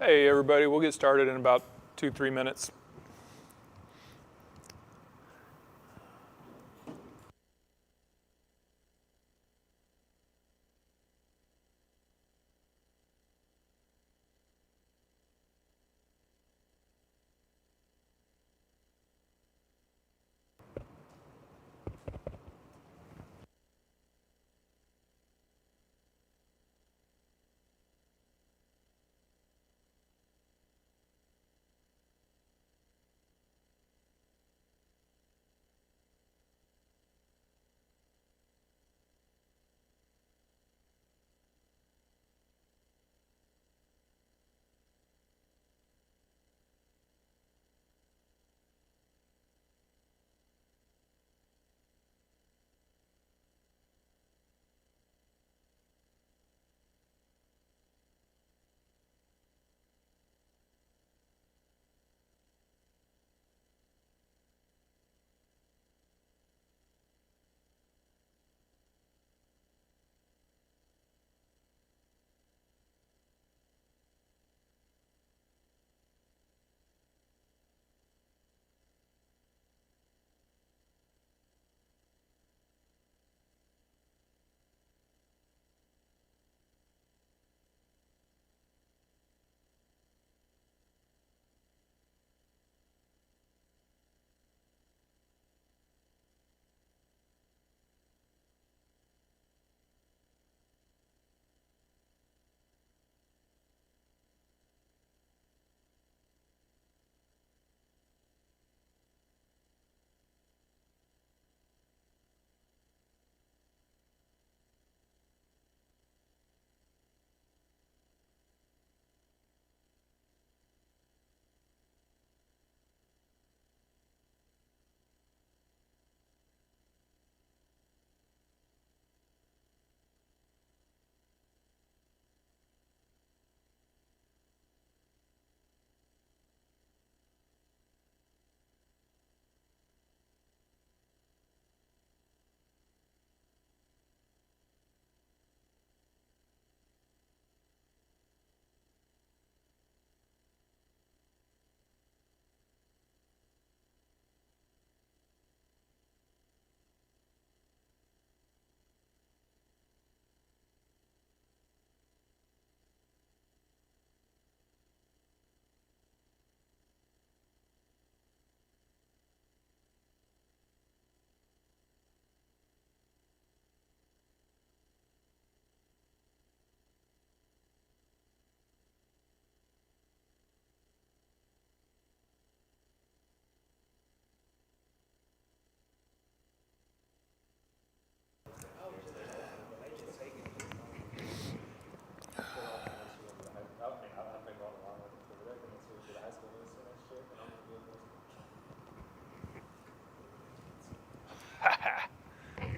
Hey everybody, we'll get started in about 2-3 minutes.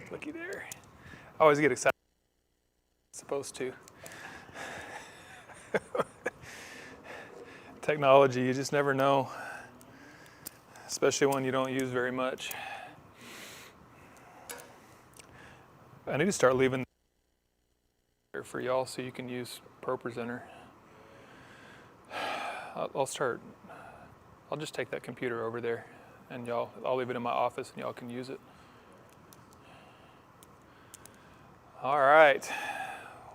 Looky there. I always get excited. Supposed to. Technology, you just never know, especially one you don't use very much. I need to start leaving here for y'all so you can use ProPresenter. I'll just take that computer over there and I'll leave it in my office and y'all can use it. All right,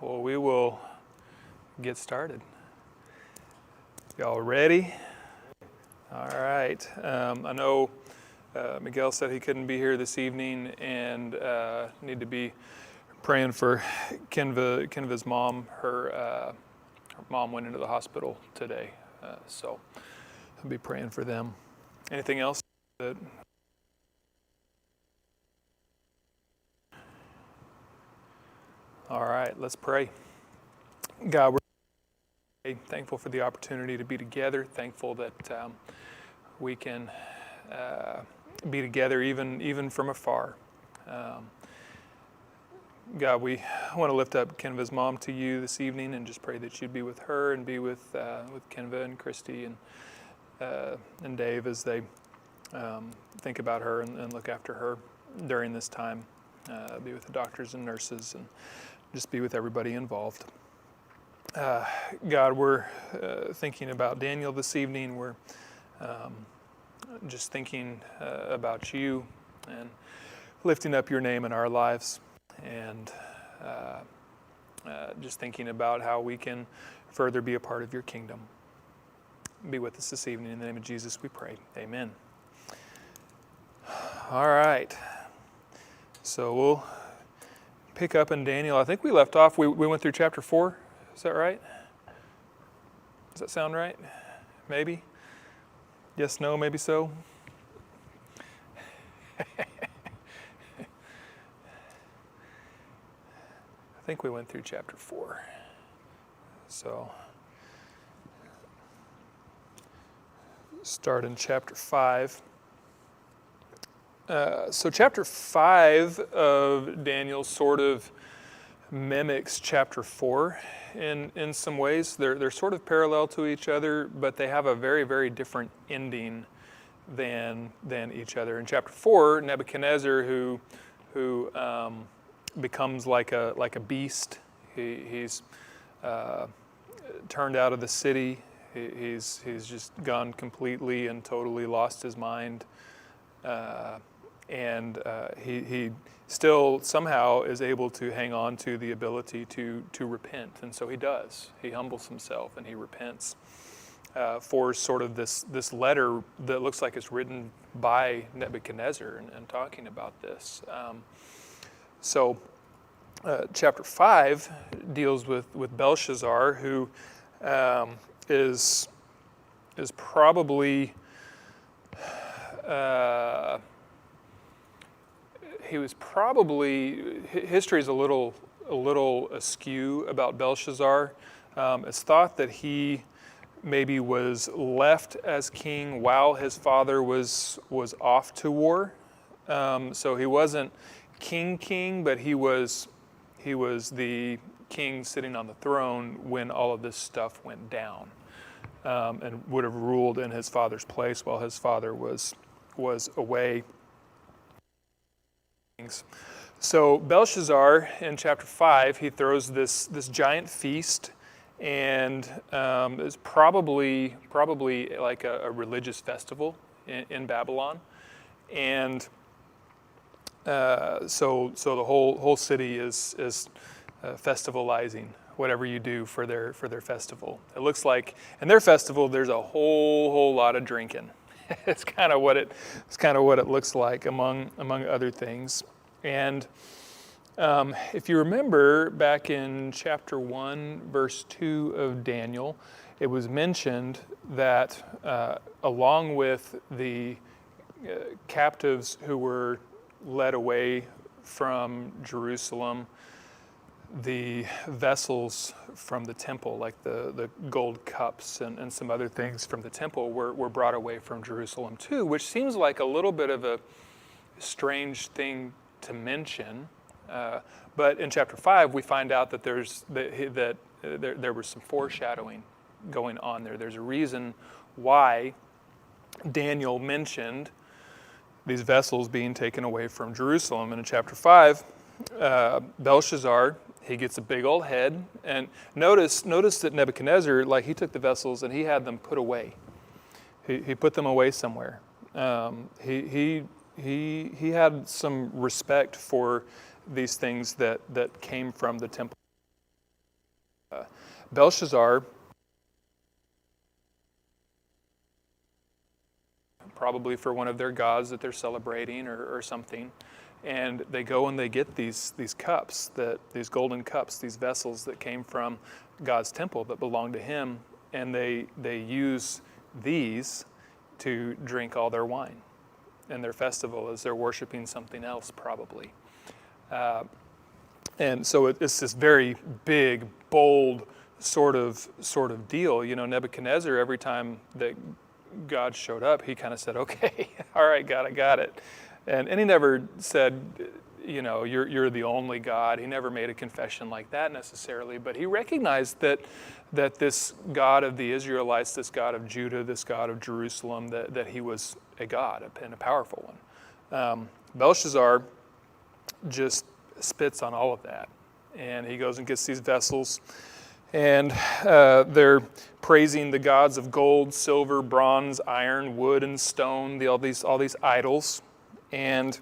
well, we will get started. Y'all ready? All right, I know Miguel said he couldn't be here this evening and need to be praying for Kenva's mom. Her mom went into the hospital today, so I'll be praying for them. Anything else? All right, let's pray. God, we're thankful for the opportunity to be together, thankful that we can be together even from afar. God, we want to lift up Kenva's mom to you this evening and just pray that you'd be with her and be with Kenva and Christy and Dave as they think about her and look after her during this time. Be with the doctors and nurses and just be with everybody involved. God, we're thinking about Daniel this evening. We're just thinking about you and lifting up your name in our lives, and just thinking about how we can further be a part of your kingdom. Be with us this evening. In the name of Jesus we pray. Amen. All right. So we'll pick up in Daniel. I think we left off, we went through chapter 4. Is that right? Does that sound right? Maybe? Yes, no, maybe so? I think we went through chapter 4. So, start in chapter 5. So chapter 5 of Daniel sort of mimics chapter 4 in some ways. They're sort of parallel to each other, but they have a very, very different ending than each other. In chapter 4, Nebuchadnezzar, who becomes like a beast. He's turned out of the city. He's just gone completely and totally lost his mind. And he still somehow is able to hang on to the ability to repent. And so he does. He humbles himself and he repents for sort of this letter that looks like it's written by Nebuchadnezzar and talking about this. So chapter 5 deals with Belshazzar, who is probably... history is a little askew about Belshazzar. It's thought that he maybe was left as king while his father was off to war. So he wasn't king, but he was the king sitting on the throne when all of this stuff went down, and would have ruled in his father's place while his father was away. So Belshazzar in chapter 5, he throws this giant feast, and is probably like a religious festival in Babylon, and so the whole city is festivalizing whatever you do for their festival. It looks like in their festival there's a whole lot of drinking. It's kind of what it looks like among other things. And if you remember back in chapter 1, verse 2 of Daniel, it was mentioned that along with the captives who were led away from Jerusalem, the vessels from the temple, like the gold cups and some other things from the temple, were brought away from Jerusalem too, which seems like a little bit of a strange thing to mention. But in chapter 5, we find out that there was some foreshadowing going on there. There's a reason why Daniel mentioned these vessels being taken away from Jerusalem. And in chapter 5, Belshazzar, he gets a big old head. And notice that Nebuchadnezzar, like, he took the vessels and he had them put away. He put them away somewhere. He had some respect for these things that came from the temple. Belshazzar, probably for one of their gods that they're celebrating or something, and they go and they get these cups, these golden cups, these vessels that came from God's temple that belonged to him, and they use these to drink all their wine in their festival as they're worshiping something else, probably. And so it's this very big, bold sort of deal. You know, Nebuchadnezzar, every time that God showed up, he kind of said, "Okay, all right, God, I got it." And he never said, you know, you're the only God. He never made a confession like that necessarily, but he recognized that this God of the Israelites, this God of Judah, this God of Jerusalem, that he was a God and a powerful one. Belshazzar just spits on all of that, and he goes and gets these vessels, And they're praising the gods of gold, silver, bronze, iron, wood, and stone, all these idols. And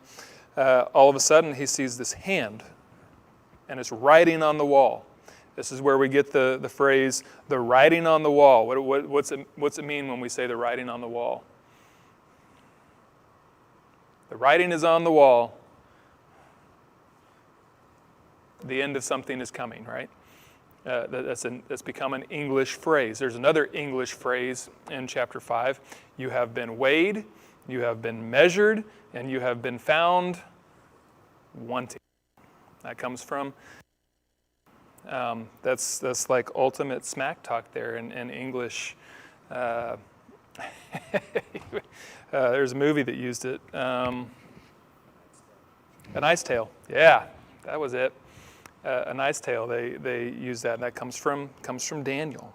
all of a sudden, he sees this hand, and it's writing on the wall. This is where we get the phrase, the writing on the wall. What's it mean when we say the writing on the wall? The writing is on the wall. The end of something is coming, right? That's become an English phrase. There's another English phrase in chapter 5. You have been weighed, you have been measured, and you have been found wanting. That comes from, that's like ultimate smack talk there in English. There's a movie that used it. A Knight's Tale. Yeah, that was it. A Knight's Tale. They use that, and that comes from Daniel.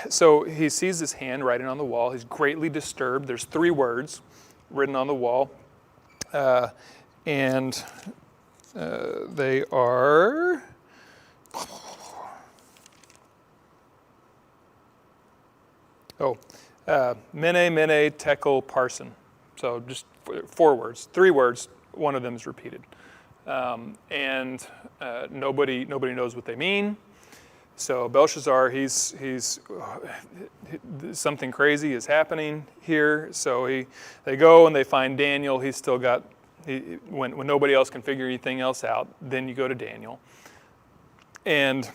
So he sees this hand writing on the wall. He's greatly disturbed. There's 3 words written on the wall, and they are. Mene, mene, tekel, parson. So just 4 words, 3 words. One of them is repeated, and nobody knows what they mean. So Belshazzar, he's something crazy is happening here. So they go and they find Daniel. He's still got when nobody else can figure anything else out. Then you go to Daniel, and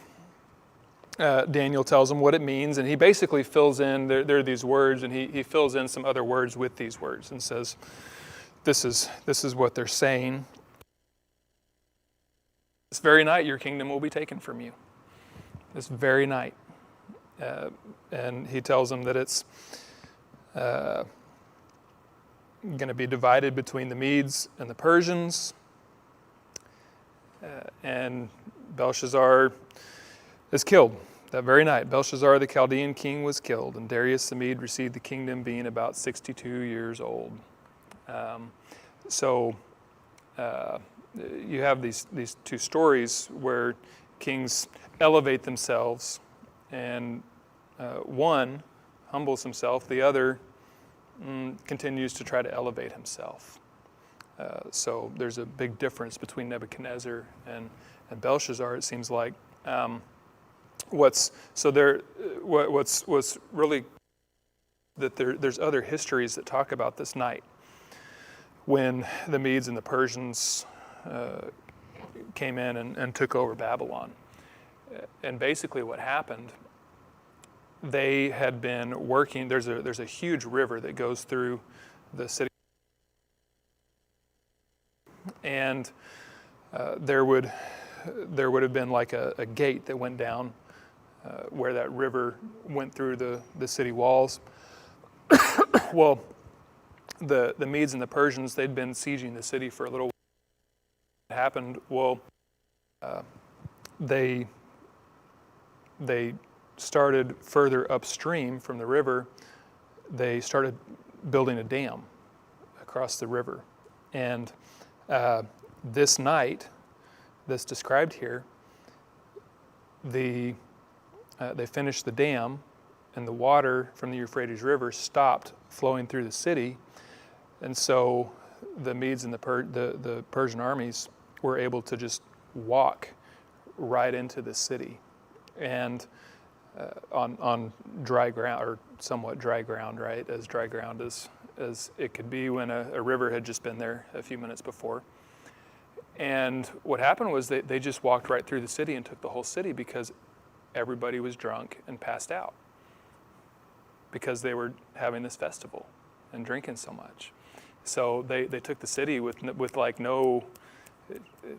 Daniel tells him what it means, and he basically fills in, there are these words, and he fills in some other words with these words and says, this is what they're saying. This very night your kingdom will be taken from you. This very night. And he tells him that it's going to be divided between the Medes and the Persians. And Belshazzar is killed that very night. Belshazzar, the Chaldean king, was killed, and Darius the Mede received the kingdom, being about 62 years old. You have these 2 stories where kings elevate themselves, and one humbles himself, the other continues to try to elevate himself. So there's a big difference between Nebuchadnezzar and Belshazzar, it seems like. What's really that there's other histories that talk about this night when the Medes and the Persians came in and took over Babylon. And basically what happened, they had been working, there's a huge river that goes through the city, and there would have been like a gate that went down where that river went through the city walls. Well, the Medes and the Persians, they'd been sieging the city for a little while. What happened? Well, they started further upstream from the river. They started building a dam across the river. And this night, that's described here, they finished the dam, and the water from the Euphrates River stopped flowing through the city. And so the Medes and the Persian armies were able to just walk right into the city, and on dry ground, or somewhat dry ground, right? As dry ground as it could be when a river had just been there a few minutes before. And what happened was they just walked right through the city and took the whole city because everybody was drunk and passed out because they were having this festival and drinking so much. So they took the city with like no,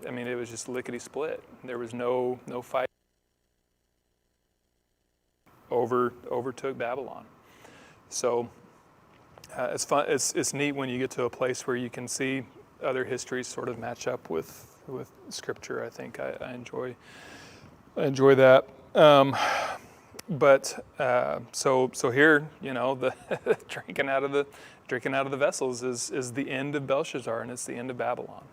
I mean, it was just lickety split. There was no fight. Overtook Babylon. So it's fun. It's neat when you get to a place where you can see other histories sort of match up with Scripture. I think I enjoy that. So here, the drinking out of the vessels is the end of Belshazzar, and it's the end of Babylon.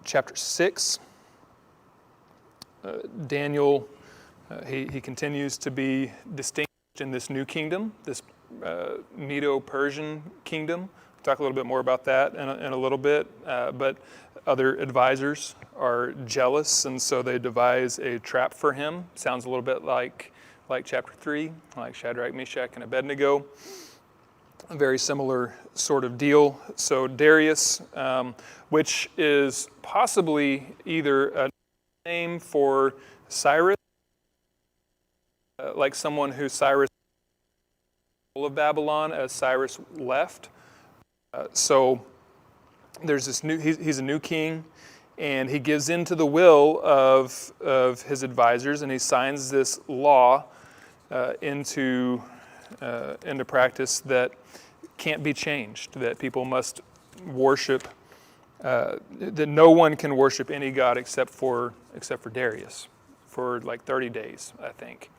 Chapter 6. Daniel, he continues to be distinguished in this new kingdom, this Medo-Persian kingdom. We'll talk a little bit more about that in a little bit, but other advisors are jealous, and so they devise a trap for him. Sounds a little bit like chapter 3, like Shadrach, Meshach, and Abednego. A very similar sort of deal. So Darius, which is possibly either a name for Cyrus, like someone who Cyrus of Babylon as Cyrus left. So there's this new, he's a new king, and he gives in to the will of his advisors, and he signs this law into practice that can't be changed, that people must worship, that no one can worship any god except for Darius for like 30 days, I think.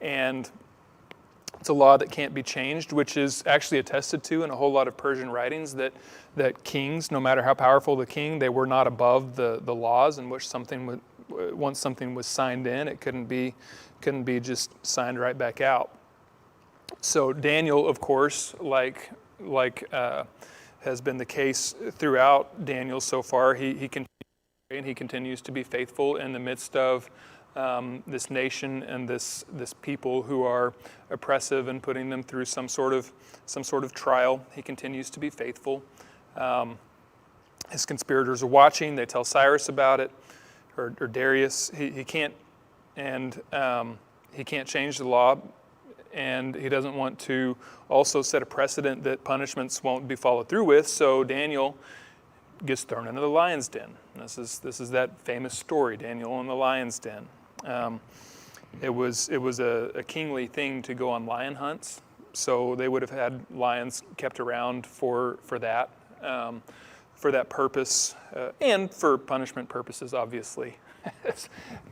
And it's a law that can't be changed, which is actually attested to in a whole lot of Persian writings, that kings, no matter how powerful the king, they were not above the laws in which once something was signed in, it couldn't be just signed right back out. So Daniel, of course, like has been the case throughout Daniel so far, he continues to be faithful in the midst of this nation and this people who are oppressive and putting them through some sort of trial. He continues to be faithful. His conspirators are watching. They tell Cyrus about it, or Darius. He can't change the law, and he doesn't want to also set a precedent that punishments won't be followed through with. So Daniel gets thrown into the lion's den. This is that famous story, Daniel in the lion's den. It was a kingly thing to go on lion hunts, so they would have had lions kept around for that purpose, and for punishment purposes, obviously.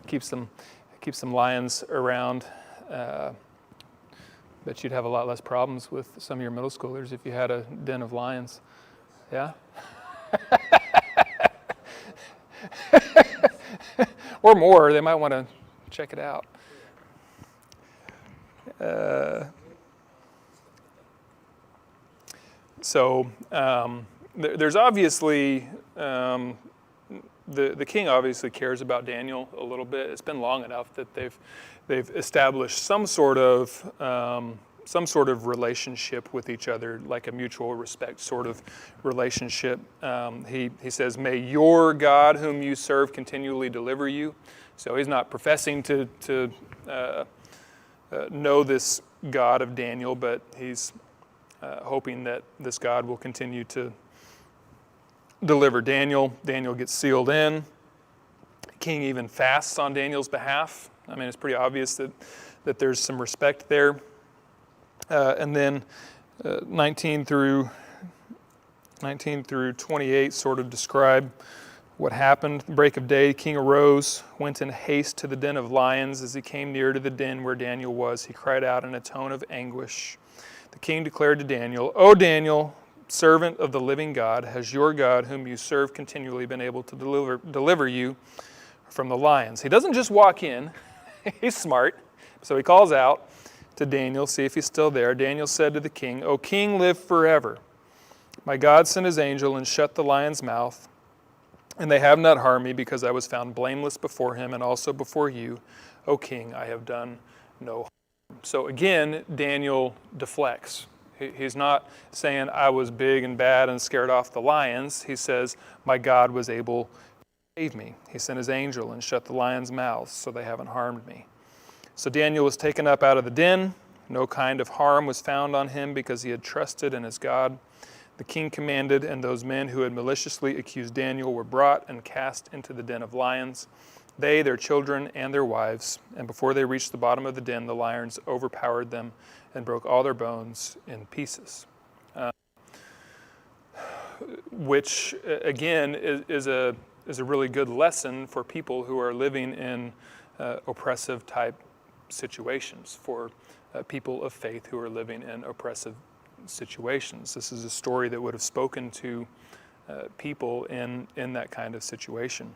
keep some lions around. Bet you'd have a lot less problems with some of your middle schoolers if you had a den of lions. Yeah? Or more. They might want to check it out. There's obviously, the king obviously cares about Daniel a little bit. It's been long enough that they've established some sort of relationship with each other, like a mutual respect sort of relationship. He says, "May your God whom you serve continually deliver you." So he's not professing to know this God of Daniel, but he's hoping that this God will continue to deliver Daniel. Daniel gets sealed in. The king even fasts on Daniel's behalf. I mean, it's pretty obvious that there's some respect there. And then 19 through 28 sort of describe what happened. Break of day, the king arose, went in haste to the den of lions. As he came near to the den where Daniel was, he cried out in a tone of anguish. The king declared to Daniel, "O Daniel, servant of the living God, has your God, whom you serve continually, been able to deliver you from the lions?" He doesn't just walk in. He's smart. So he calls out to Daniel, see if he's still there. Daniel said to the king, "O king, live forever. My God sent his angel and shut the lion's mouth, and they have not harmed me, because I was found blameless before him and also before you. O king, I have done no harm." So again, Daniel deflects. He's not saying, "I was big and bad and scared off the lions." He says, "My God was able to save me. He sent his angel and shut the lions' mouths, so they haven't harmed me." So Daniel was taken up out of the den. No kind of harm was found on him, because he had trusted in his God. The king commanded, and those men who had maliciously accused Daniel were brought and cast into the den of lions, they, their children, and their wives. And before they reached the bottom of the den, the lions overpowered them and broke all their bones in pieces. Which, again, is a really good lesson for people who are living in oppressive type situations, for people of faith who are living in oppressive situations. This is a story that would have spoken to people in that kind of situation.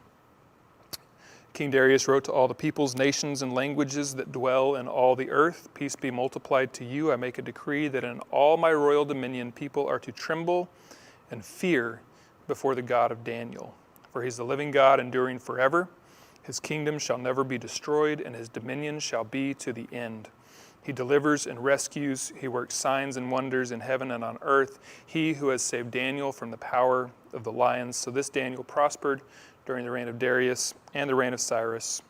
King Darius wrote to all the peoples, nations, and languages that dwell in all the earth, peace be multiplied to you. I make a decree that in all my royal dominion people are to tremble and fear before the God of Daniel. For he's the living God, enduring forever. His kingdom shall never be destroyed, and his dominion shall be to the end. He delivers and rescues. He works signs and wonders in heaven and on earth. He who has saved Daniel from the power of the lions. So this Daniel prospered during the reign of Darius and the reign of Cyrus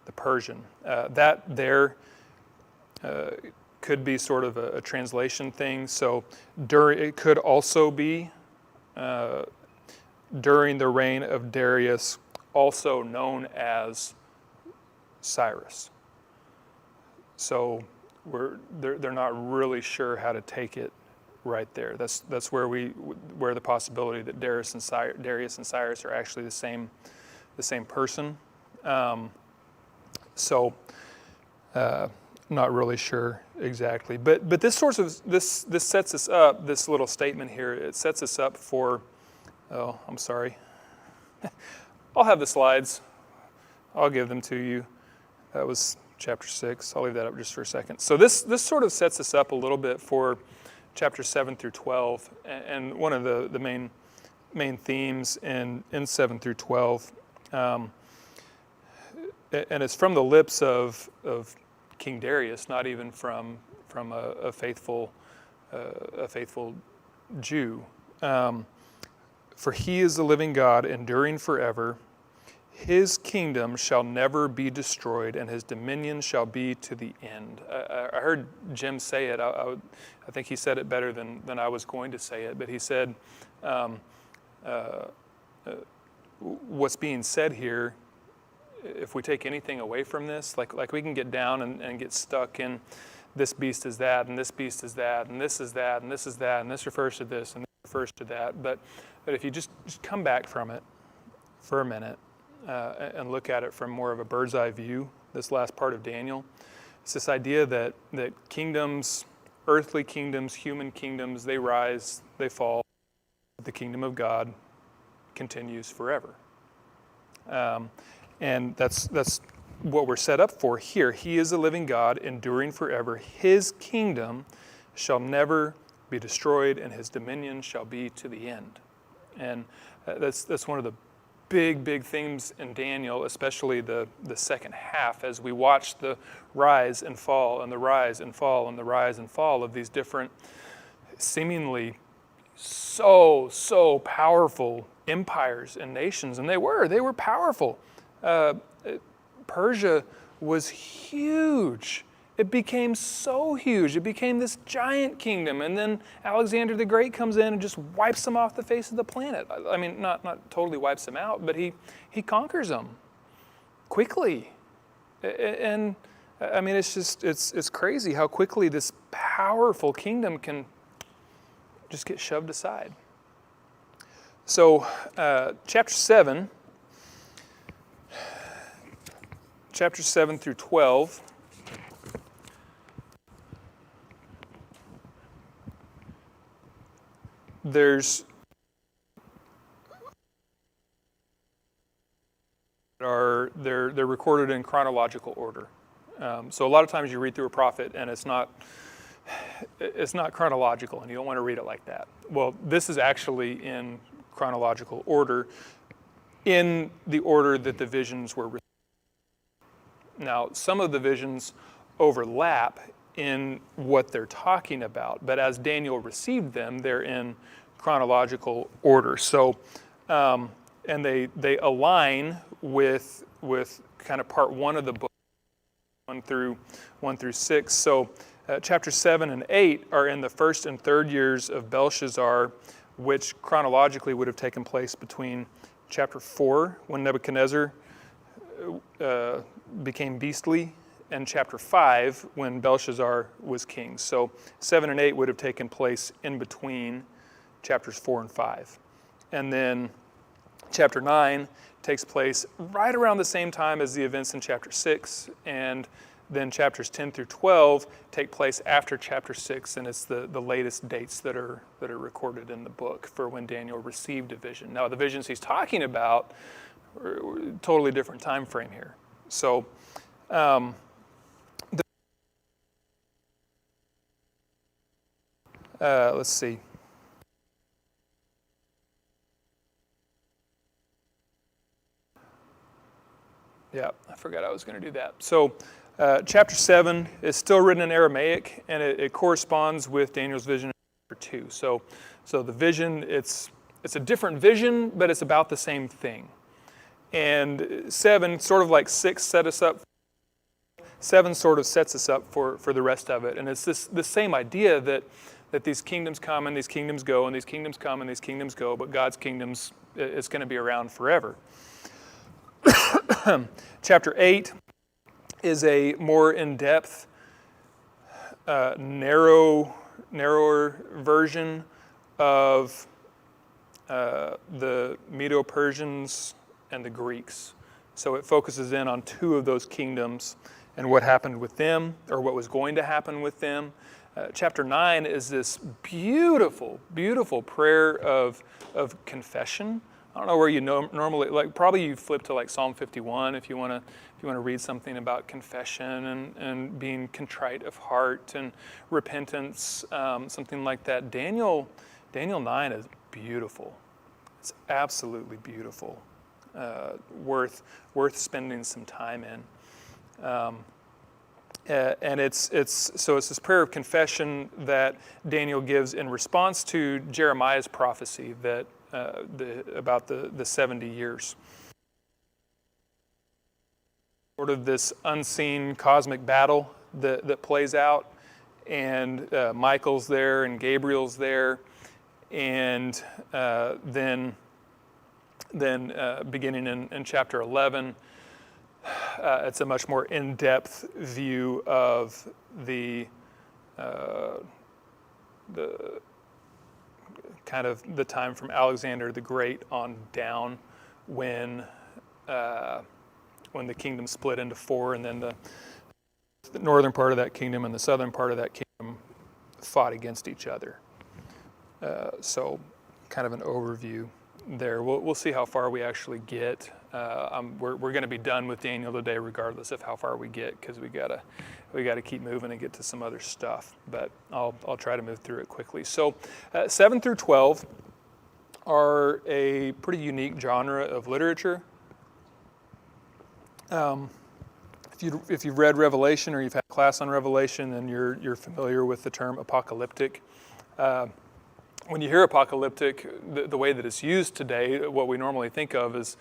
the Persian. That there could be sort of a translation thing. So it could also be during the reign of Darius, also known as Cyrus. So they're not really sure how to take it right there. That's where the possibility that Darius and Cyrus are actually the same person. Not really sure exactly. But this sets us up. This little statement here, it sets us up for. Oh, I'm sorry. I'll have the slides. I'll give them to you. That was chapter 6. I'll leave that up just for a second. So this sort of sets us up a little bit for chapter 7 through 12, and one of the main themes in 7 through 12, and it's from the lips of King Darius, not even from a faithful Jew. For he is the living God, enduring forever. His kingdom shall never be destroyed, and his dominion shall be to the end. I heard Jim say it. I think he said it better than I was going to say it, but he said, what's being said here, if we take anything away from this, like we can get down and get stuck in this beast is that, and this beast is that, and this is that, and this is that, and this refers to this, and this refers to that. But if you just come back from it for a minute, and look at it from more of a bird's eye view, this last part of Daniel, it's this idea that kingdoms, earthly kingdoms, human kingdoms, they rise, they fall. The kingdom of God continues forever. And that's what we're set up for here. He is a living God, enduring forever. His kingdom shall never be destroyed, and his dominion shall be to the end. And that's one of the big themes in Daniel, especially the second half, as we watch the rise and fall and the rise and fall and the rise and fall of these different seemingly so powerful empires and nations. And they were powerful. Persia was huge. It became so huge. It became this giant kingdom. And then Alexander the Great comes in and just wipes them off the face of the planet. I mean, not totally wipes them out, but he conquers them quickly. And I mean, it's crazy how quickly this powerful kingdom can just get shoved aside. So chapter 7 through 12, they're recorded in chronological order. So a lot of times you read through a prophet and it's not chronological, and you don't want to read it like that. Well, this is actually in chronological order, in the order that the visions were received. Now, some of the visions overlap in what they're talking about, but as Daniel received them, they're in chronological order. So, and they align with kind of part 1 of the book, 1 through 6. So, chapter 7 and 8 are in the first and third years of Belshazzar, which chronologically would have taken place between chapter 4, when Nebuchadnezzar became beastly, and chapter 5, when Belshazzar was king. So 7 and 8 would have taken place in between chapters 4 and 5. And then chapter 9 takes place right around the same time as the events in chapter 6, and then chapters 10 through 12 take place after chapter 6, and it's the latest dates that are recorded in the book for when Daniel received a vision. Now, the visions he's talking about totally different time frame here. So let's see. Yeah, I forgot I was going to do that. So chapter 7 is still written in Aramaic, and it corresponds with Daniel's vision in chapter 2. So the vision, it's a different vision, but it's about the same thing. And 7, sort of like 6 set us up. 7 sort of sets us up for the rest of it. And it's the same idea that these kingdoms come and these kingdoms go, and these kingdoms come and these kingdoms go, but God's kingdoms is going to be around forever. Chapter 8 is a more in-depth, narrower version of the Medo-Persians and the Greeks. So it focuses in on 2 of those kingdoms and what happened with them, or what was going to happen with them. Chapter 9 is this beautiful, beautiful prayer of confession. I don't know where you normally, like probably you flip to like Psalm 51 if you want to read something about confession and being contrite of heart and repentance, something like that. Daniel 9 is beautiful. It's absolutely beautiful. Worth spending some time in. And it's this prayer of confession that Daniel gives in response to Jeremiah's prophecy that about the 70 years. Sort of this unseen cosmic battle that plays out, and Michael's there and Gabriel's there, and then beginning in chapter 11, it's a much more in-depth view of the kind of the time from Alexander the Great on down, when the kingdom split into 4, and then the northern part of that kingdom and the southern part of that kingdom fought against each other. So kind of an overview there. We'll see how far we actually get. We're going to be done with Daniel today, regardless of how far we get, because we gotta keep moving and get to some other stuff. But I'll try to move through it quickly. So 7 through 12 are a pretty unique genre of literature. If you've read Revelation or you've had class on Revelation, then you're familiar with the term apocalyptic. When you hear apocalyptic, the way that it's used today, what we normally think of is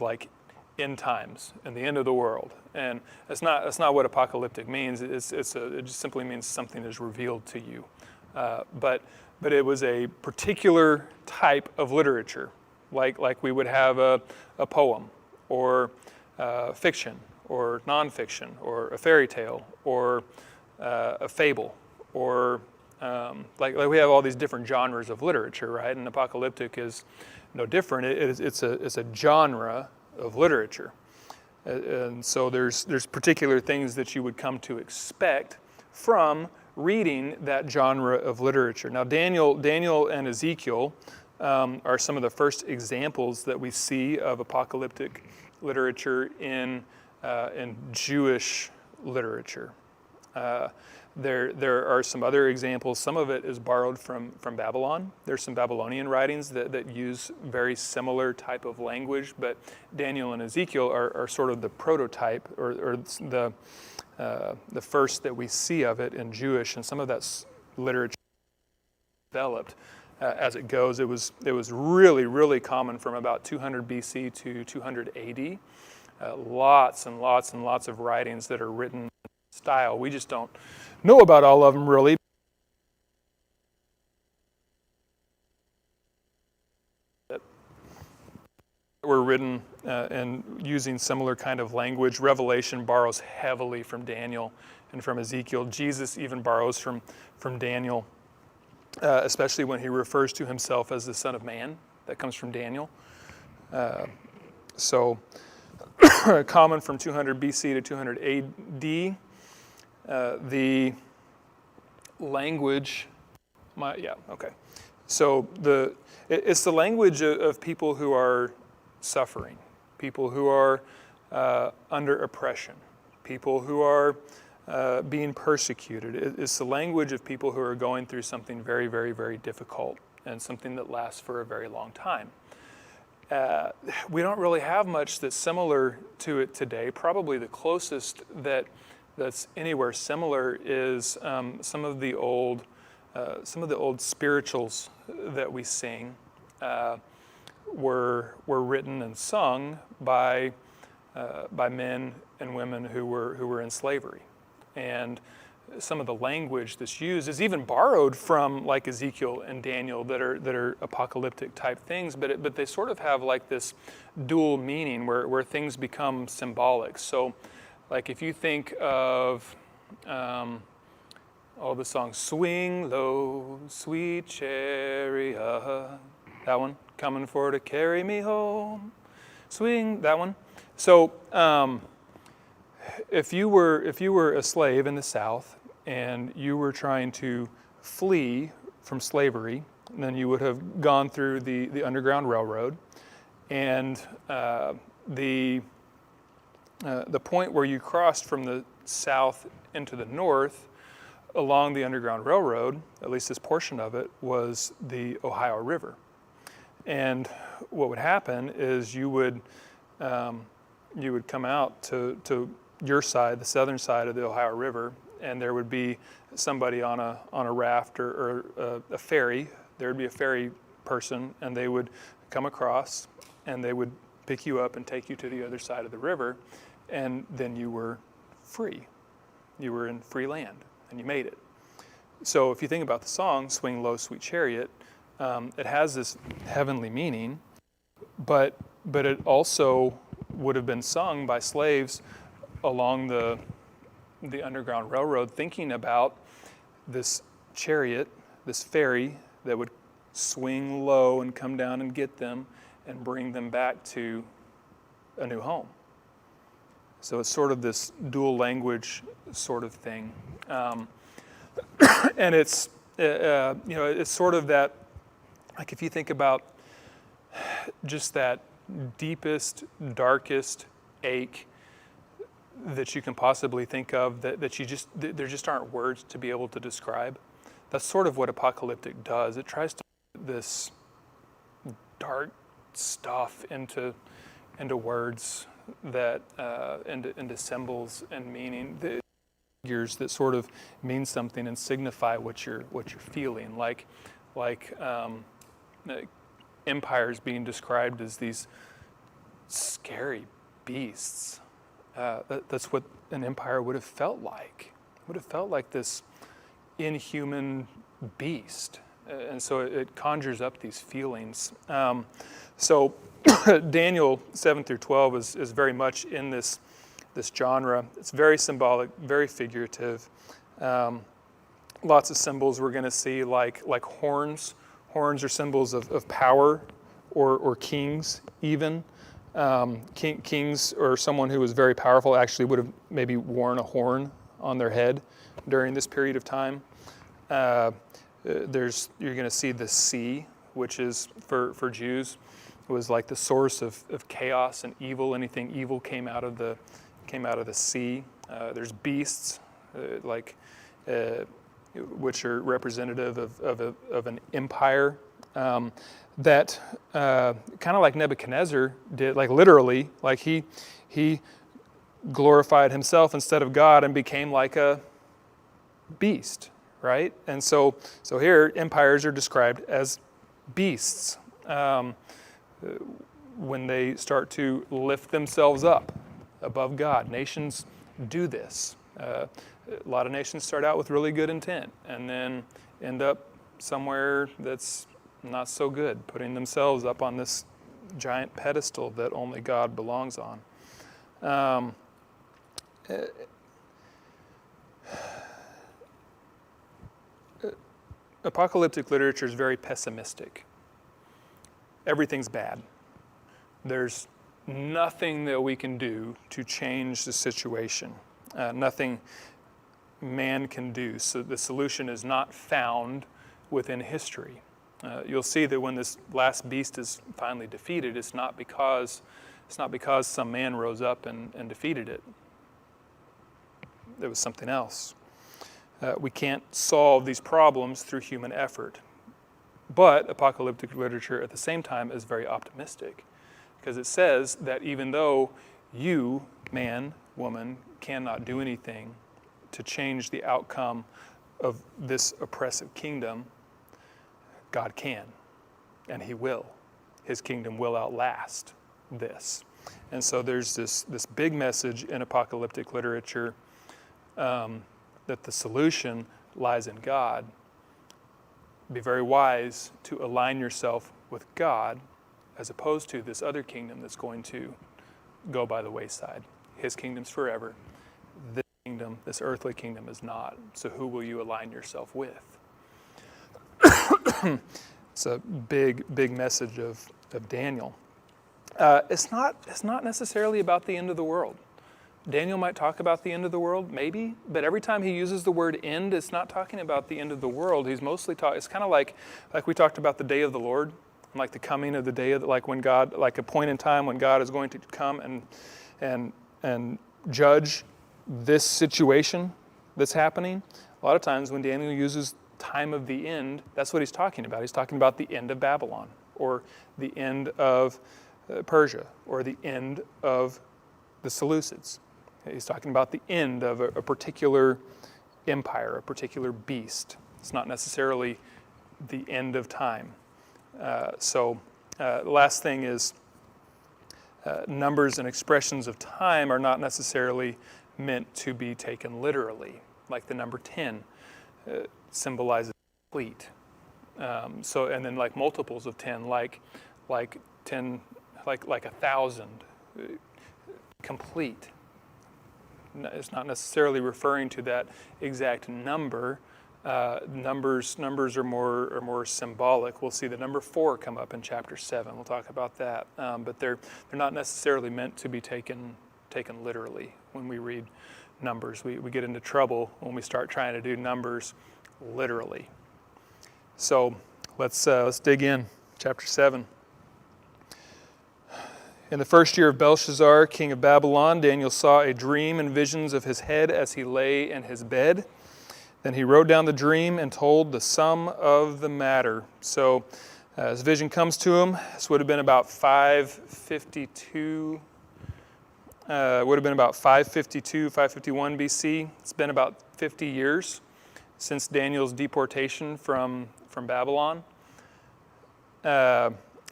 like end times and the end of the world. And that's not what apocalyptic means. It just simply means something is revealed to you. But it was a particular type of literature, like we would have a poem or fiction or nonfiction or a fairy tale or a fable or like we have all these different genres of literature, right? And apocalyptic is no different. It's a genre of literature, and so there's particular things that you would come to expect from reading that genre of literature. Now, Daniel and Ezekiel are some of the first examples that we see of apocalyptic literature in Jewish literature. There are some other examples. Some of it is borrowed from Babylon. There's some Babylonian writings that use very similar type of language, but Daniel and Ezekiel are sort of the prototype or the first that we see of it in Jewish, and some of that literature developed as it goes. It was really, really common from about 200 BC to 200 AD. Lots and lots and lots of writings that are written in style. We just don't know about all of them, really. That were written and using similar kind of language. Revelation borrows heavily from Daniel and from Ezekiel. Jesus even borrows from Daniel, especially when he refers to himself as the Son of Man. That comes from Daniel. So common from 200 BC to 200 AD. The language, So it's the language of people who are suffering, people who are under oppression, people who are being persecuted. It's the language of people who are going through something very, very, very difficult and something that lasts for a very long time. We don't really have much that's similar to it today. Probably the closest that's anywhere similar is some of the old spirituals that we sing were written and sung by men and women who were in slavery, and some of the language that's used is even borrowed from like Ezekiel and Daniel that are apocalyptic type things, but they sort of have like this dual meaning where things become symbolic. So like if you think of the song "Swing Low, Sweet Chariot," that one, "Coming for to carry me home," swing, that one. So if you were a slave in the South and you were trying to flee from slavery, then you would have gone through the Underground Railroad, and the point where you crossed from the South into the North along the Underground Railroad, at least this portion of it, was the Ohio River. And what would happen is you would come out to your side, the southern side of the Ohio River, and there would be somebody on a raft or a ferry. There would be a ferry person, and they would come across, and they would pick you up and take you to the other side of the river, and then you were free. You were in free land, and you made it. So if you think about the song, "Swing Low, Sweet Chariot," it has this heavenly meaning, but it also would have been sung by slaves along the Underground Railroad, thinking about this chariot, this ferry that would swing low and come down and get them and bring them back to a new home. So it's sort of this dual language sort of thing, and it's it's sort of that, like if you think about just that deepest, darkest ache that you can possibly think of, that there just aren't words to be able to describe. That's sort of what apocalyptic does. It tries to put this dark stuff into words that into symbols and meaning, the figures that sort of mean something and signify what you're feeling. Like empires being described as these scary beasts. That's what an empire would have felt like. It would have felt like this inhuman beast. And so it conjures up these feelings. So Daniel 7 through 12 is very much in this genre. It's very symbolic, very figurative. Lots of symbols we're going to see, like horns. Horns are symbols of power or kings even. Kings or someone who was very powerful actually would have maybe worn a horn on their head during this period of time. You're going to see the sea, which is for Jews was like the source of chaos and evil. Anything evil came out of the sea. There's beasts which are representative of an empire. That kind of like Nebuchadnezzar did, like literally, like he glorified himself instead of God and became like a beast, right? And so here empires are described as beasts when they start to lift themselves up above God. Nations do this. A lot of nations start out with really good intent and then end up somewhere that's not so good, putting themselves up on this giant pedestal that only God belongs on. Apocalyptic literature is very pessimistic. Everything's bad. There's nothing that we can do to change the situation. Nothing man can do. So the solution is not found within history. You'll see that when this last beast is finally defeated, it's not because it's not because some man rose up and defeated it. There was something else. We can't solve these problems through human effort. But apocalyptic literature at the same time is very optimistic, because it says that even though you, man, woman, cannot do anything to change the outcome of this oppressive kingdom, God can, and He will. His kingdom will outlast this. And so there's this big message in apocalyptic literature that the solution lies in God. Be very wise to align yourself with God as opposed to this other kingdom that's going to go by the wayside. His kingdom's forever. This kingdom, this earthly kingdom, is not. So who will you align yourself with? It's a big message of Daniel. It's not necessarily about the end of the world. Daniel might talk about the end of the world, maybe, but every time he uses the word end, it's not talking about the end of the world. He's mostly talking, it's kind of like we talked about the day of the Lord, like the coming of the day of like when God, like a point in time when God is going to come and judge this situation that's happening. A lot of times when Daniel uses time of the end, that's what he's talking about. He's talking about the end of Babylon, or the end of Persia, or the end of the Seleucids. He's talking about the end of a particular empire, a particular beast. It's not necessarily the end of time. The last thing is numbers and expressions of time are not necessarily meant to be taken literally. Like the number 10 symbolizes complete. And then like multiples of 10, like 10, like 1,000, complete. It's not necessarily referring to that exact number. Numbers are more symbolic. We'll see the number 4 come up in chapter 7. We'll talk about that. But they're not necessarily meant to be taken literally when we read numbers. We get into trouble when we start trying to do numbers literally. So let's dig in. Chapter 7. In the first year of Belshazzar, king of Babylon, Daniel saw a dream and visions of his head as he lay in his bed. Then he wrote down the dream and told the sum of the matter. So his vision comes to him. This would have been about 552. Would have been about 552, 551 BC. It's been about 50 years since Daniel's deportation from Babylon.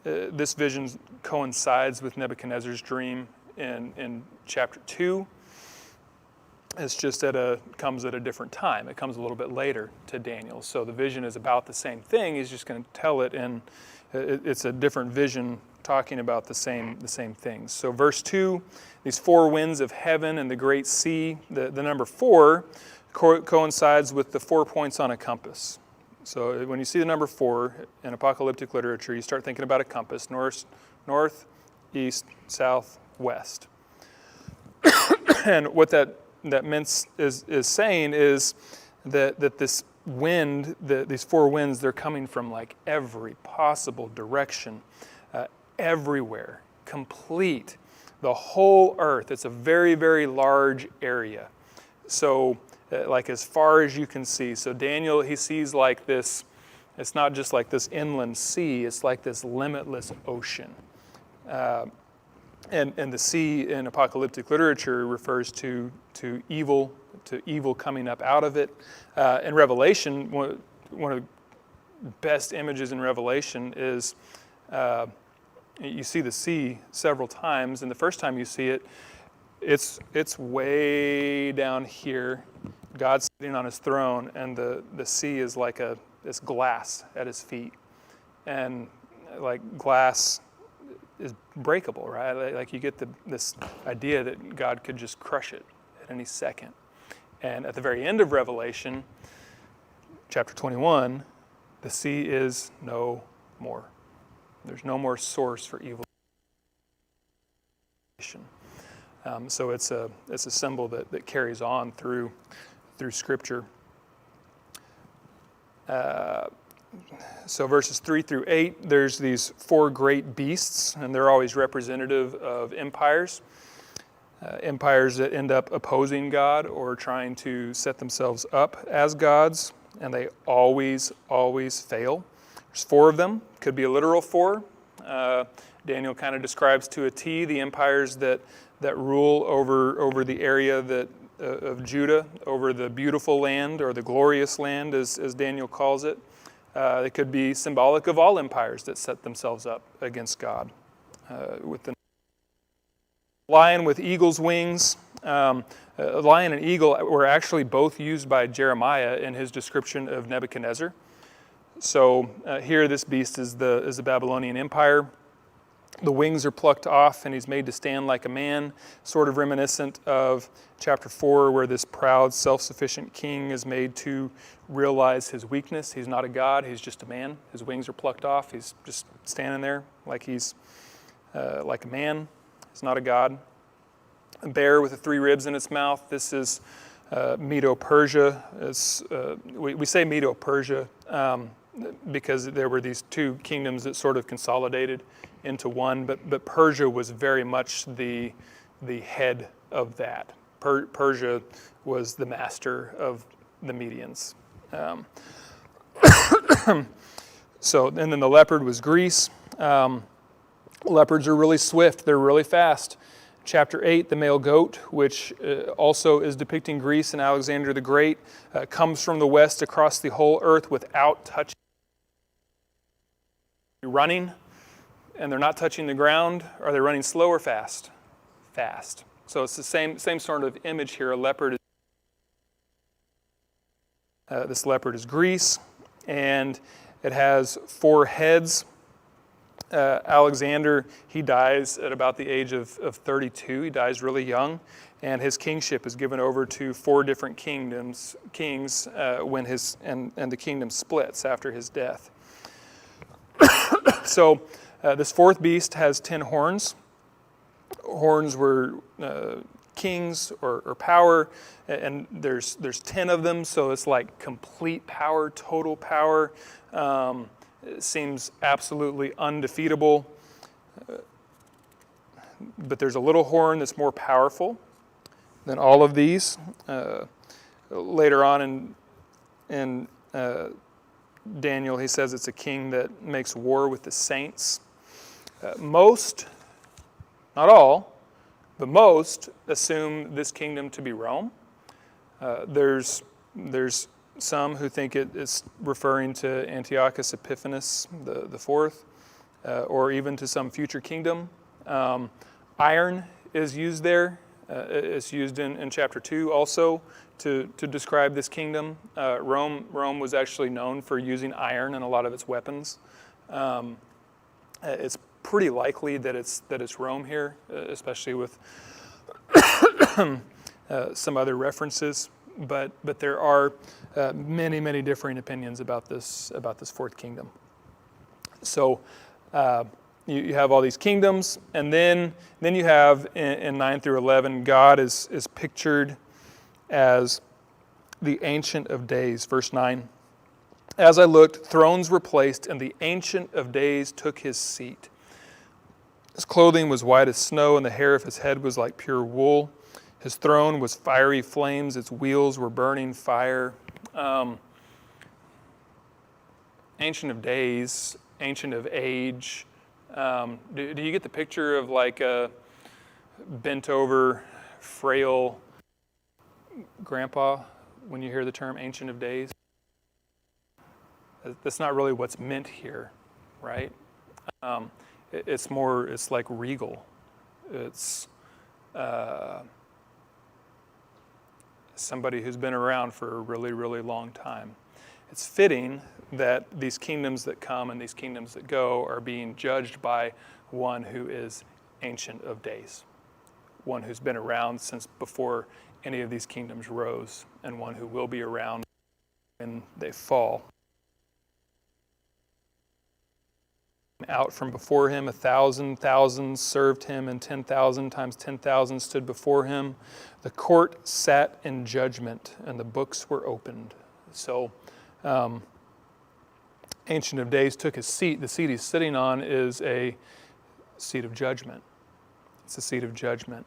This vision coincides with Nebuchadnezzar's dream in chapter 2. It's just comes at a different time. It comes a little bit later to Daniel. So the vision is about the same thing. He's just going to tell it, and it's a different vision talking about the same things. So verse 2, these 4 winds of heaven and the great sea, the number 4 coincides with the 4 points on a compass. So when you see the number 4 in apocalyptic literature, you start thinking about a compass: north, east, south, west. And what that means is saying is that this wind, these 4 winds, they're coming from like every possible direction, everywhere, complete, the whole earth. It's a very, very large area. So like as far as you can see. So Daniel, he sees like this, it's not just like this inland sea, it's like this limitless ocean. And the sea in apocalyptic literature refers to evil coming up out of it. In Revelation, one of the best images in Revelation is you see the sea several times, and the first time you see it, it's way down here. God's sitting on his throne, and the sea is like this glass at his feet. And like glass is breakable, right? Like you get this idea that God could just crush it at any second. And at the very end of Revelation, chapter 21, the sea is no more. There's no more source for evil. So it's a symbol that carries on through Scripture. So verses 3 through 8, there's these four great beasts, and they're always representative of empires. Empires that end up opposing God or trying to set themselves up as gods, and they always fail. There's four of them. Could be a literal four. Daniel kind of describes to a T the empires that rule over the area of Judah, over the beautiful land or the glorious land, as Daniel calls it. They could be symbolic of all empires that set themselves up against God. With the lion with eagle's wings. A lion and eagle were actually both used by Jeremiah in his description of Nebuchadnezzar. So here this beast is the Babylonian Empire. The wings are plucked off and he's made to stand like a man, sort of reminiscent of chapter 4 where this proud, self-sufficient king is made to realize his weakness. He's not a god, he's just a man. His wings are plucked off. He's just standing there like he's like a man. He's not a god. A bear with the three ribs in its mouth. This is Medo-Persia. We say Medo-Persia because there were these two kingdoms that sort of consolidated into one, but Persia was very much the head of that. Persia was the master of the Medians. So, and then the leopard was Greece. Leopards are really swift, they're really fast. Chapter 8, the male goat, which also is depicting Greece and Alexander the Great, comes from the west across the whole earth without touching. Running, and they're not touching the ground. Are they running slow or fast? Fast. So it's the same sort of image here. A leopard. This leopard is Greece, and it has four heads. Alexander, he dies at about the age of 32. He dies really young, and his kingship is given over to four different kings when the kingdom splits after his death. So this fourth beast has 10 horns. Horns were kings or power, and there's 10 of them, so it's like complete power, total power. It seems absolutely undefeatable. But there's a little horn that's more powerful than all of these. Later on in Daniel, he says it's a king that makes war with the saints. Most, not all, but most assume this kingdom to be Rome. There's some who think it is referring to Antiochus Epiphanes the fourth, or even to some future kingdom. Iron is used there. It's used in chapter 2 also to describe this kingdom. Rome was actually known for using iron in a lot of its weapons. It's pretty likely that it's Rome here, especially with some other references. But there are many differing opinions about this fourth kingdom. So you have all these kingdoms, and then you have in 9 through 11, God is pictured as the Ancient of Days. Verse 9, as I looked, thrones were placed, and the Ancient of Days took his seat. His clothing was white as snow, and the hair of his head was like pure wool. His throne was fiery flames. Its wheels were burning fire. Ancient of Days, Ancient of Age. Do you get the picture of like a bent over, frail grandpa when you hear the term Ancient of Days? That's not really what's meant here, right? It's like regal. It's somebody who's been around for a really long time. It's fitting that these kingdoms that come and these kingdoms that go are being judged by one who is Ancient of Days, one who's been around since before any of these kingdoms rose, and one who will be around when they fall. Out from before him, 1,000 served him, and 10,000 times 10,000 stood before him. The court sat in judgment, and the books were opened. So Ancient of Days took his seat. The seat he's sitting on is a seat of judgment. It's a seat of judgment.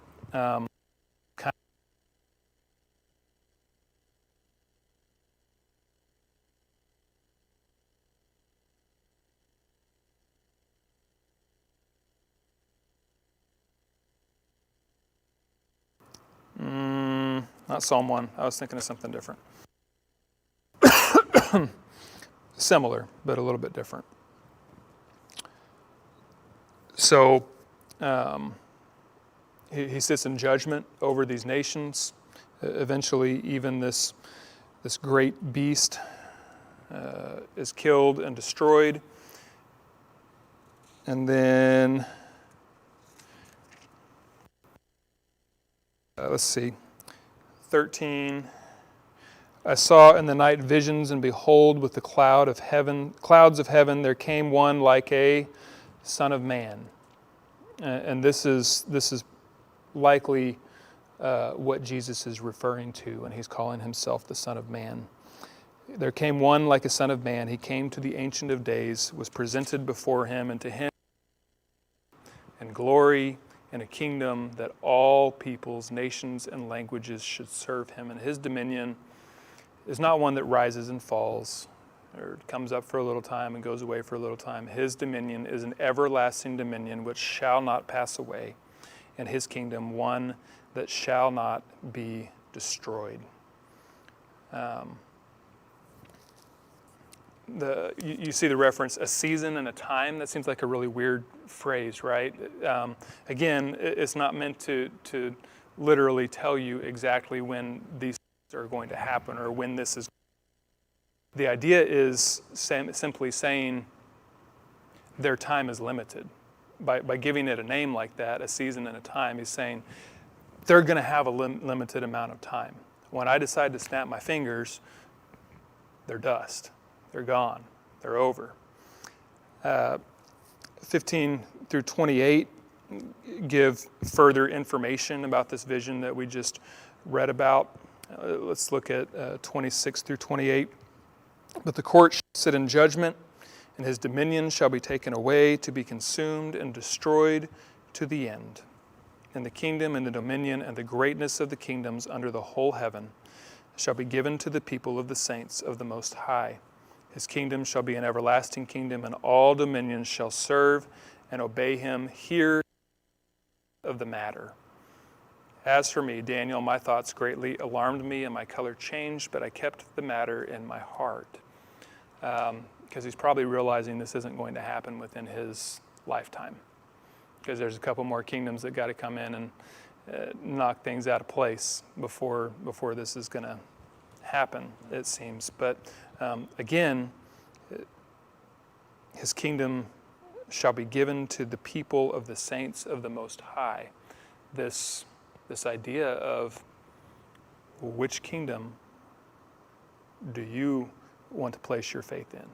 Not Psalm 1. I was thinking of something different. Similar, but a little bit different. So he sits in judgment over these nations. Eventually, even this great beast is killed and destroyed. And then, let's see, 13. I saw in the night visions, and behold, with the clouds of heaven, there came one like a Son of Man. And this is likely what Jesus is referring to when he's calling himself the Son of Man. There came one like a Son of Man. He came to the Ancient of Days, was presented before him, and to him and glory and a kingdom that all peoples, nations, and languages should serve him. And his dominion is not one that rises and falls, or comes up for a little time and goes away for a little time. His dominion is an everlasting dominion which shall not pass away, and his kingdom one that shall not be destroyed. You see the reference, a season and a time. That seems like a really weird phrase, right? Again, it's not meant to literally tell you exactly when these are going to happen or when this is. The idea is simply saying their time is limited. By giving it a name like that, a season and a time, he's saying they're going to have a limited amount of time. When I decide to snap my fingers, they're dust. They're gone. They're over. 15 through 28 give further information about this vision that we just read about. Let's look at 26 through 28. But the court shall sit in judgment, and his dominion shall be taken away to be consumed and destroyed to the end. And the kingdom and the dominion and the greatness of the kingdoms under the whole heaven shall be given to the people of the saints of the Most High. His kingdom shall be an everlasting kingdom, and all dominions shall serve and obey him. Hear of the matter. As for me, Daniel, my thoughts greatly alarmed me, and my color changed, but I kept the matter in my heart. Because he's probably realizing this isn't going to happen within his lifetime. Because there's a couple more kingdoms that got to come in and knock things out of place before this is going to happen, it seems. But again, his kingdom shall be given to the people of the saints of the Most High. This idea of which kingdom do you want to place your faith in?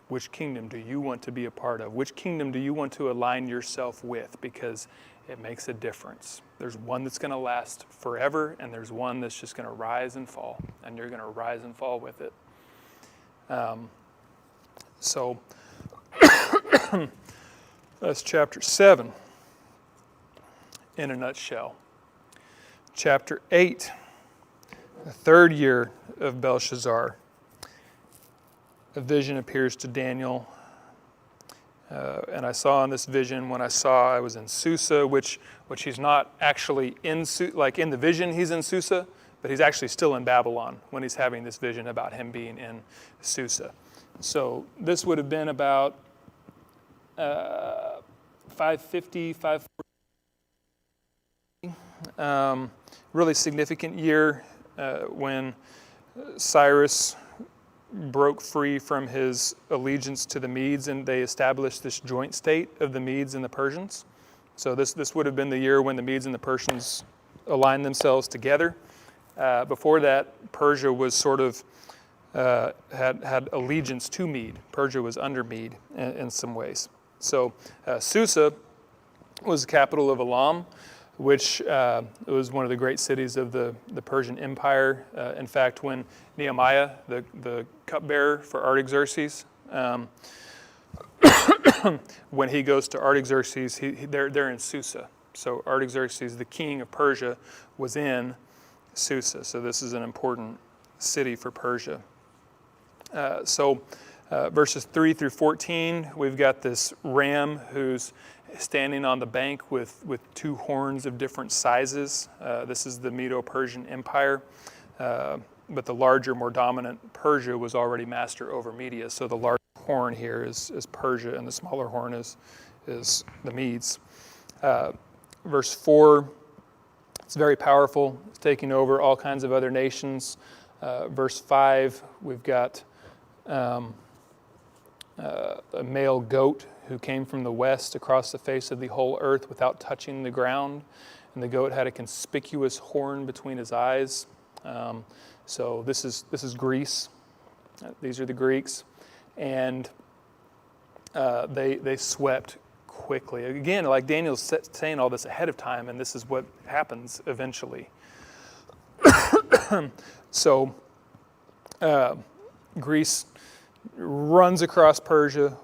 Which kingdom do you want to be a part of? Which kingdom do you want to align yourself with? Because it makes a difference. There's one that's going to last forever, and there's one that's just going to rise and fall, and you're going to rise and fall with it. So that's chapter 7 in a nutshell. Chapter 8, the third year of Belshazzar. A vision appears to Daniel. And I saw in this vision, I was in Susa, which he's not actually in, like in the vision he's in Susa, but he's actually still in Babylon when he's having this vision about him being in Susa. So this would have been about 550, 540. Really significant year when Cyrus broke free from his allegiance to the Medes, and they established this joint state of the Medes and the Persians. So this would have been the year when the Medes and the Persians aligned themselves together. Before that, Persia was sort of had allegiance to Mede. Persia was under Mede in some ways. So Susa was the capital of Elam, which was one of the great cities of the Persian Empire. In fact, when Nehemiah, the cupbearer for Artaxerxes, When he goes to Artaxerxes, they're in Susa. So Artaxerxes, the king of Persia, was in Susa. So this is an important city for Persia. Verses 3 through 14, we've got this ram who's standing on the bank with two horns of different sizes. This is the Medo-Persian Empire. But the larger, more dominant Persia was already master over Media. So the larger horn here is Persia, and the smaller horn is the Medes. Verse 4, it's very powerful. It's taking over all kinds of other nations. Verse 5, we've got a male goat who came from the west across the face of the whole earth without touching the ground. And the goat had a conspicuous horn between his eyes. So this is Greece. These are the Greeks. And they swept quickly. Again, like Daniel's saying all this ahead of time, and this is what happens eventually. So Greece runs across Persia,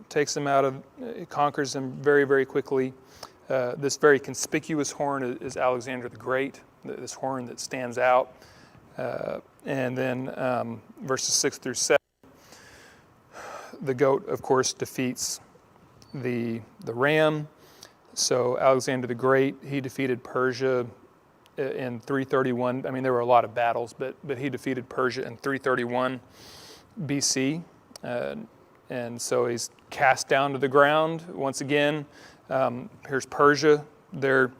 takes them out of, conquers them very, very quickly. This very conspicuous horn is Alexander the Great, this horn that stands out. And then verses 6 through 7, the goat, of course, defeats the ram. So Alexander the Great, he defeated Persia in 331. I mean, there were a lot of battles, but he defeated Persia in 331 BC. And so he's cast down to the ground. Once again, here's Persia. They're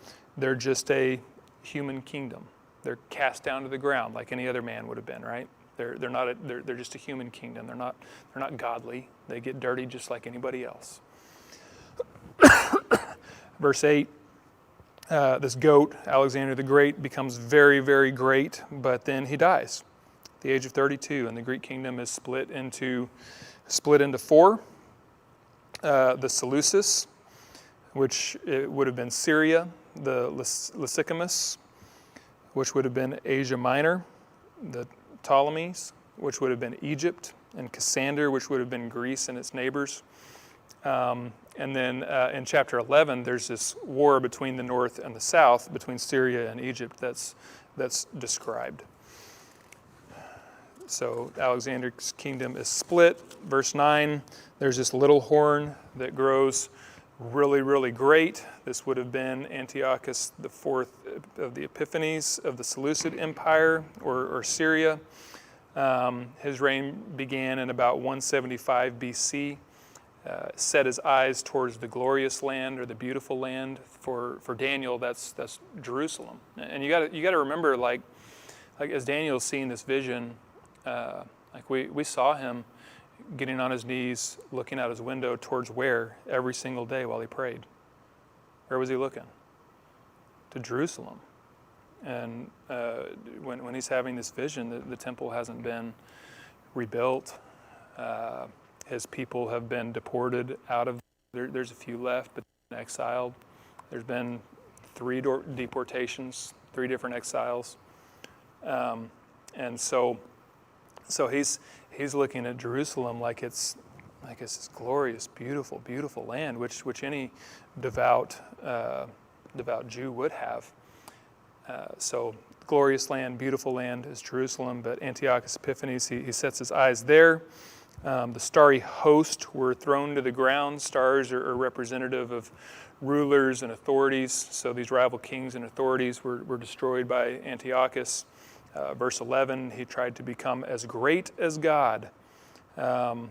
just a human kingdom. They're cast down to the ground like any other man would have been, right? They're just a human kingdom. They're not godly. They get dirty just like anybody else. Verse 8, this goat, Alexander the Great, becomes very, very great, but then he dies at the age of 32, and the Greek kingdom is split into four. The Seleucus, which it would have been Syria, the Lysicamus, which would have been Asia Minor, the Ptolemies, which would have been Egypt, and Cassander, which would have been Greece and its neighbors. And then in chapter 11, there's this war between the north and the south, between Syria and Egypt, that's described. So Alexander's kingdom is split. Verse 9, there's this little horn that grows really, really great. This would have been Antiochus the fourth of the Epiphanes of the Seleucid Empire, or Syria. His reign began in about 175 BC. Set his eyes towards the glorious land, or the beautiful land. For Daniel, that's Jerusalem. And you got to remember, like as Daniel's seeing this vision, like we saw him getting on his knees, looking out his window towards where every single day while he prayed. Where was he looking? To Jerusalem. And when he's having this vision, the temple hasn't been rebuilt. His people have been deported out of there. There's a few left, but exiled. There's been 3 deportations, 3 different exiles. And so he's looking at Jerusalem like it's this glorious, beautiful, beautiful land, which any devout Jew would have. So glorious land, beautiful land is Jerusalem, but Antiochus Epiphanes, he sets his eyes there. The starry host were thrown to the ground. Stars are representative of rulers and authorities. So these rival kings and authorities were destroyed by Antiochus. Verse 11, he tried to become as great as God. And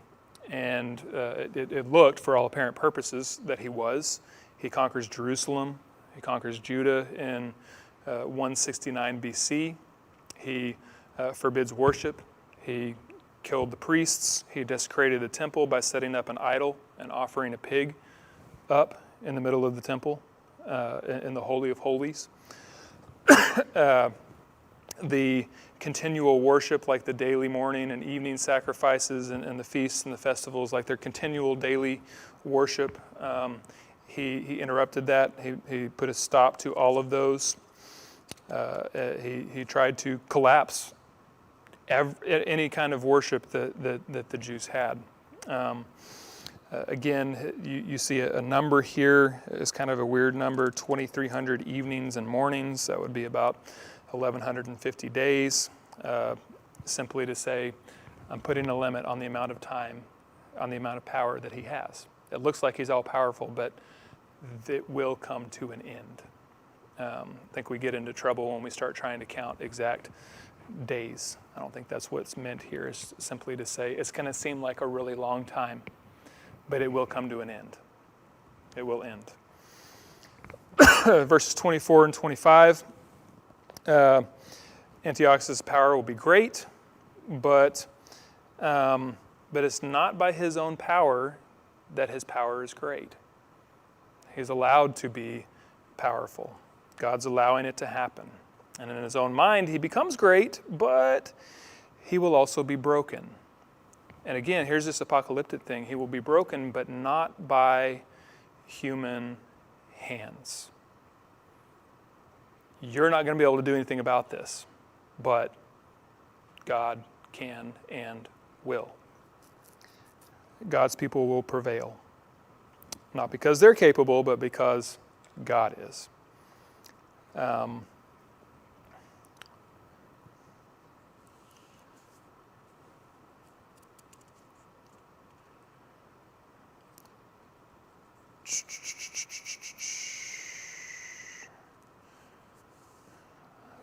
it looked, for all apparent purposes, that he was. He conquers Jerusalem. He conquers Judah in 169 BC. He forbids worship. He killed the priests. He desecrated the temple by setting up an idol and offering a pig up in the middle of the temple, in the Holy of Holies. The continual worship, like the daily morning and evening sacrifices and the feasts and the festivals, like their continual daily worship, he interrupted that. He put a stop to all of those. He tried to collapse any kind of worship that the Jews had. Again, you see a number here. It's kind of a weird number, 2,300 evenings and mornings. That would be about 1,150 days. Simply to say, I'm putting a limit on the amount of time, on the amount of power that he has. It looks like he's all powerful, but it will come to an end. I think we get into trouble when we start trying to count exact days. I don't think that's what's meant here. Is simply to say it's going to seem like a really long time, but it will come to an end. It will end. Verses 24 and 25. Antiochus' power will be great, but it's not by his own power that his power is great. He's allowed to be powerful. God's allowing it to happen. And in his own mind, he becomes great, but he will also be broken. And again, here's this apocalyptic thing. He will be broken, but not by human hands. You're not going to be able to do anything about this, but God can and will. God's people will prevail. Not because they're capable, but because God is.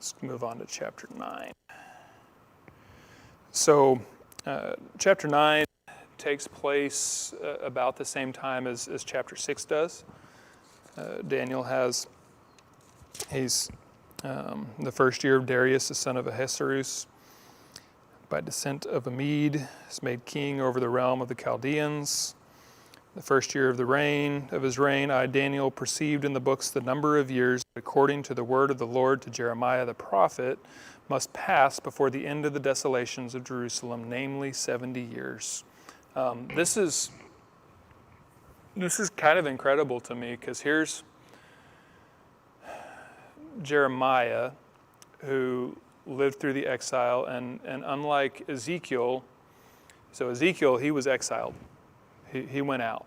Let's move on to chapter 9. So, chapter 9 takes place about the same time as chapter 6 does. Daniel he's the first year of Darius, the son of Ahasuerus, by descent of a Mede, is made king over the realm of the Chaldeans. The first year of his reign, I, Daniel, perceived in the books the number of years, according to the word of the Lord to Jeremiah the prophet, must pass before the end of the desolations of Jerusalem, namely 70 years. This is kind of incredible to me, because here's Jeremiah, who lived through the exile, and unlike Ezekiel, so Ezekiel, he was exiled. He went out.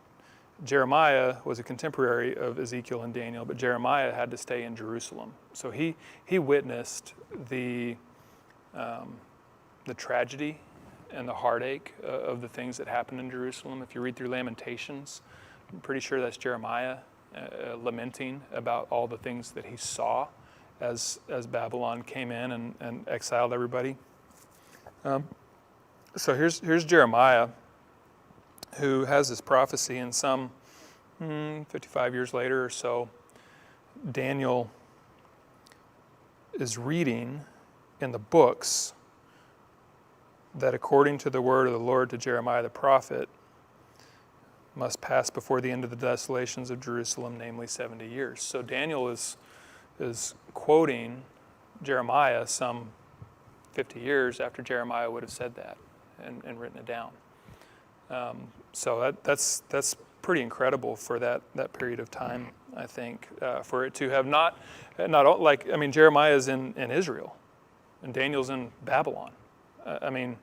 Jeremiah was a contemporary of Ezekiel and Daniel, but Jeremiah had to stay in Jerusalem. So he witnessed the tragedy and the heartache of the things that happened in Jerusalem. If you read through Lamentations, I'm pretty sure that's Jeremiah lamenting about all the things that he saw as Babylon came in and exiled everybody. So here's Jeremiah, who has this prophecy, and some 55 years later or so, Daniel is reading in the books that according to the word of the Lord to Jeremiah the prophet, must pass before the end of the desolations of Jerusalem, namely 70 years. So Daniel is quoting Jeremiah some 50 years after Jeremiah would have said that and written it down. So that's pretty incredible for that period of time, I think, for it to have not like, I mean, Jeremiah is in Israel, and Daniel's in Babylon. I mean,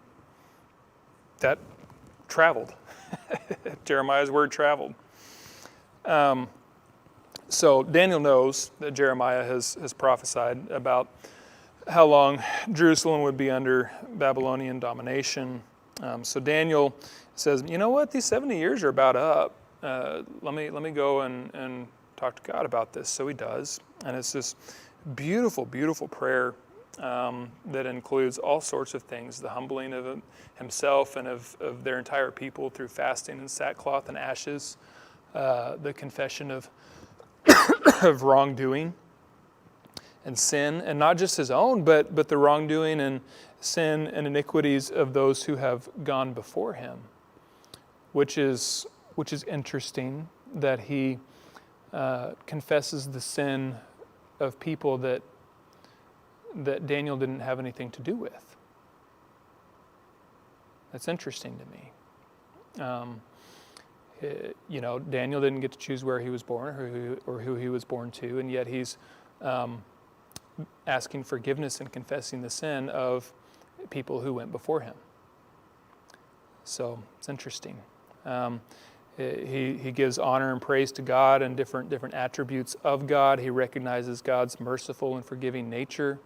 that traveled. Jeremiah's word traveled. So Daniel knows that Jeremiah has prophesied about how long Jerusalem would be under Babylonian domination. So Daniel says, you know what, these 70 years are about up. Let me go and talk to God about this. So he does, and it's this beautiful, beautiful prayer that includes all sorts of things, the humbling of himself and of their entire people through fasting and sackcloth and ashes, the confession of of wrongdoing and sin, and not just his own, but the wrongdoing and sin and iniquities of those who have gone before him, which is interesting that he confesses the sin of people that Daniel didn't have anything to do with. That's interesting to me. Daniel didn't get to choose where he was born or who he was born to, and yet he's asking forgiveness and confessing the sin of people who went before him. So it's interesting. He gives honor and praise to God and different attributes of God. He recognizes God's merciful and forgiving nature.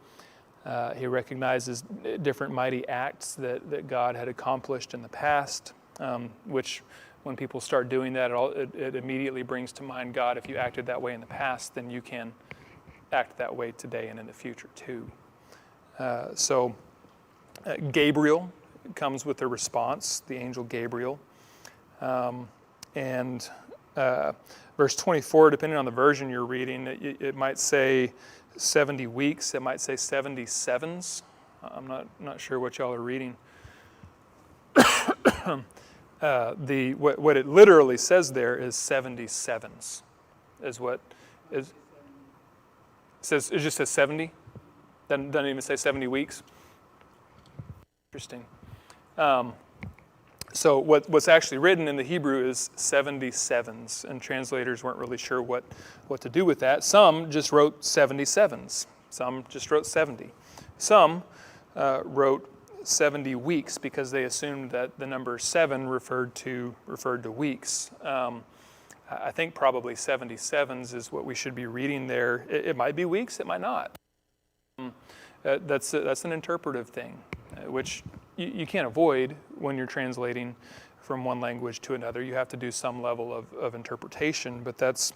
He recognizes different mighty acts that God had accomplished in the past, which when people start doing that, it immediately brings to mind, God, if you acted that way in the past, then you can act that way today and in the future too. Gabriel comes with a response, the angel Gabriel. And verse 24, depending on the version you're reading, it might say 70 weeks, it might say 77s. I'm not sure what y'all are reading. What it literally says there is 77s, is what is. It just says 70. Doesn't even say 70 weeks. Interesting. So what's actually written in the Hebrew is 77s, and translators weren't really sure what to do with that. Some just wrote 77s. Some just wrote 70. Some wrote 70 weeks because they assumed that the number 7 referred to weeks. I think probably 77s is what we should be reading there. It might be weeks, it might not. That's an interpretive thing, which you can't avoid when you're translating from one language to another. You have to do some level of interpretation, but that's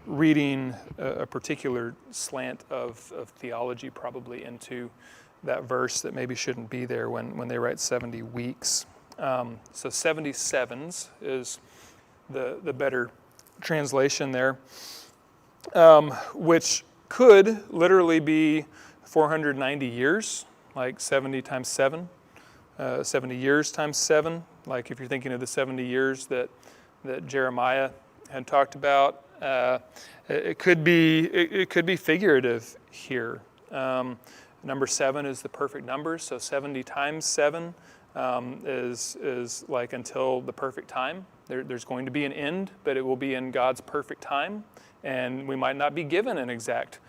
reading a particular slant of theology probably into that verse that maybe shouldn't be there when they write 70 weeks. So 77s is the better translation there, which could literally be 490 years, like 70 times 7, 70 years times 7, like if you're thinking of the 70 years that Jeremiah had talked about. It could be figurative here. Number 7 is the perfect number, so 70 times 7 is like until the perfect time. There's going to be an end, but it will be in God's perfect time, and we might not be given an exact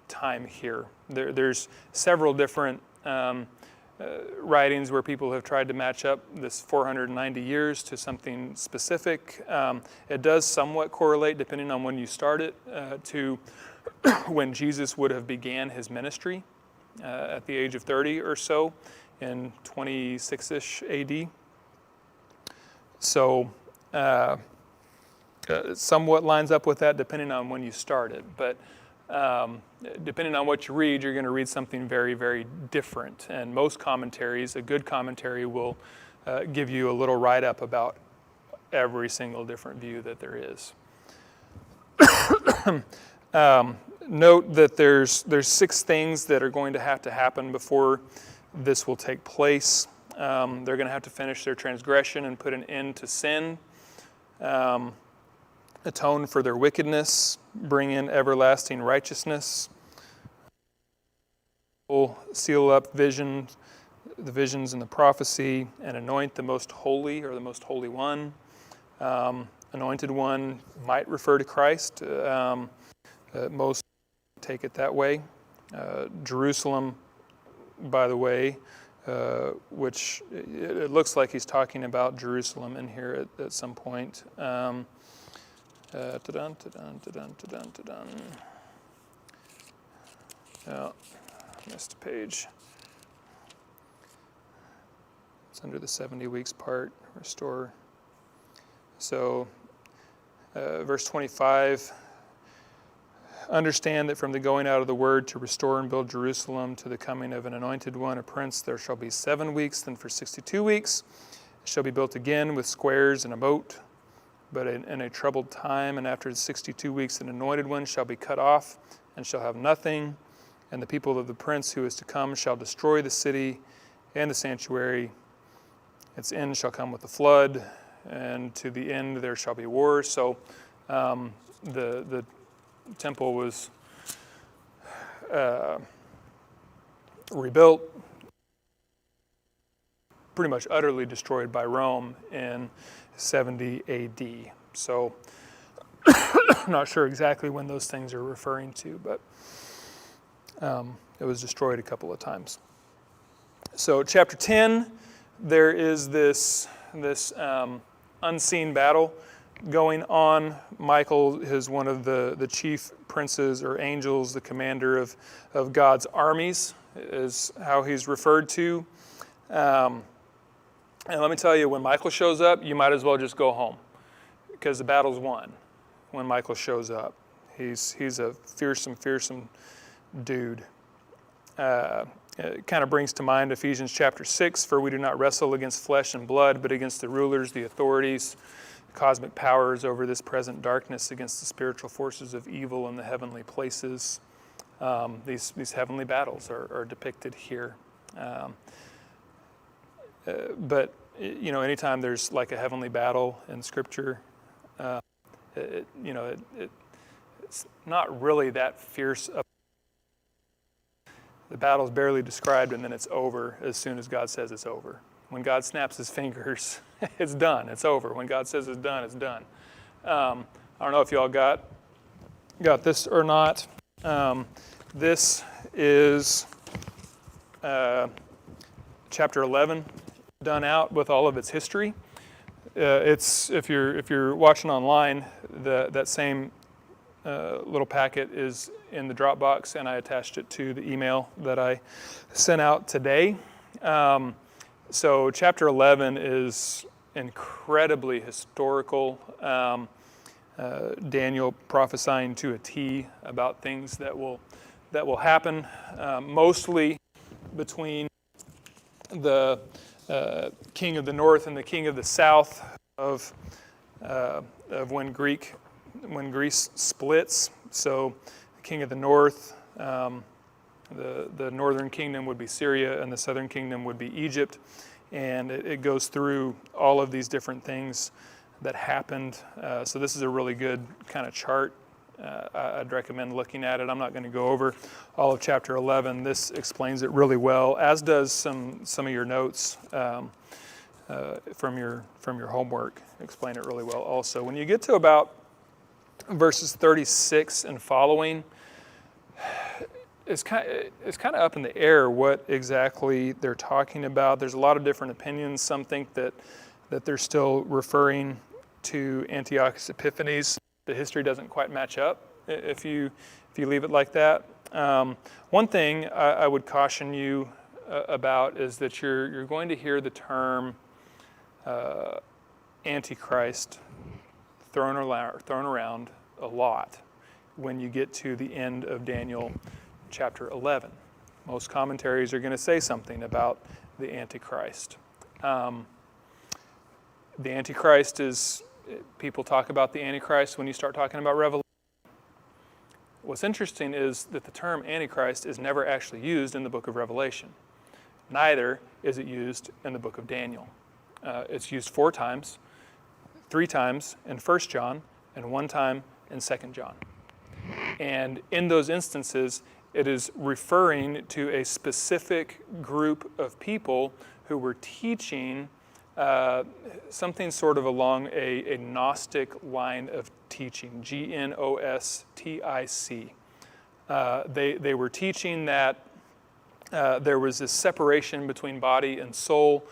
time here. There's several different writings where people have tried to match up this 490 years to something specific. It does somewhat correlate, depending on when you start it, to when Jesus would have began his ministry at the age of 30 or so in 26-ish AD. So it somewhat lines up with that depending on when you start it. But depending on what you read, you're going to read something very, very different. And most commentaries, a good commentary will give you a little write-up about every single different view that there is. Note that there's 6 things that are going to happen before this will take place. They're going to have to finish their transgression and put an end to sin, atone for their wickedness, bring in everlasting righteousness, seal up the visions and the prophecy, and anoint the most holy or the most holy one. Anointed one might refer to Christ. Most take it that way. Jerusalem, by the way, which it looks like he's talking about Jerusalem in here at some point. Oh, missed a page. It's under the 70 weeks part, restore. So, verse 25, understand that from the going out of the word to restore and build Jerusalem to the coming of an anointed one, a prince, there shall be 7 weeks, then for 62 weeks it shall be built again with squares and a moat. But in a troubled time, and after the 62 weeks, an anointed one shall be cut off and shall have nothing. And the people of the prince who is to come shall destroy the city and the sanctuary. Its end shall come with the flood, and to the end there shall be war. So the temple was rebuilt, pretty much utterly destroyed by Rome in 70 AD. So I'm not sure exactly when those things are referring to, but it was destroyed a couple of times. So chapter 10, there is this unseen battle going on. Michael is one of the chief princes or angels, the commander of God's armies, is how he's referred to. And let me tell you, when Michael shows up, you might as well just go home, because the battle's won when Michael shows up. He's a fearsome dude. It kind of brings to mind Ephesians chapter 6, for we do not wrestle against flesh and blood, but against the rulers, the authorities, cosmic powers over this present darkness, against the spiritual forces of evil in the heavenly places. These heavenly battles are depicted here. But anytime there's like a heavenly battle in Scripture, it's not really that fierce. The battle's barely described, and then it's over as soon as God says it's over. When God snaps his fingers, it's done. It's over. When God says it's done, it's done. I don't know if y'all got this or not. This is chapter 11, done out with all of its history. It's if you're watching online, that same little packet is in the Dropbox, and I attached it to the email that I sent out today. So chapter 11 is incredibly historical. Daniel prophesying to a T about things that will happen, mostly between the king of the north and the king of the south of when Greece splits. So the king of the north, the northern kingdom would be Syria, and the southern kingdom would be Egypt. And it goes through all of these different things that happened. So this is a really good kind of chart. I'd recommend looking at it. I'm not going to go over all of chapter 11. This explains it really well, as does some of your notes from your homework. Explain it really well also. When you get to about verses 36 and following, it's kind of up in the air what exactly they're talking about. There's a lot of different opinions. Some think that they're still referring to Antiochus Epiphanes. The history doesn't quite match up if you leave it like that. One thing I would caution you about is that you're going to hear the term Antichrist thrown around a lot when you get to the end of Daniel chapter 11. Most commentaries are going to say something about the Antichrist. The Antichrist is, people talk about the Antichrist when you start talking about Revelation. What's interesting is that the term Antichrist is never actually used in the book of Revelation. Neither is it used in the book of Daniel. It's used 4 times, 3 times in 1 John, and 1 time in 2 John. And in those instances, it is referring to a specific group of people who were teaching something sort of along a Gnostic line of teaching, Gnostic. They were teaching that there was this separation between body and soul,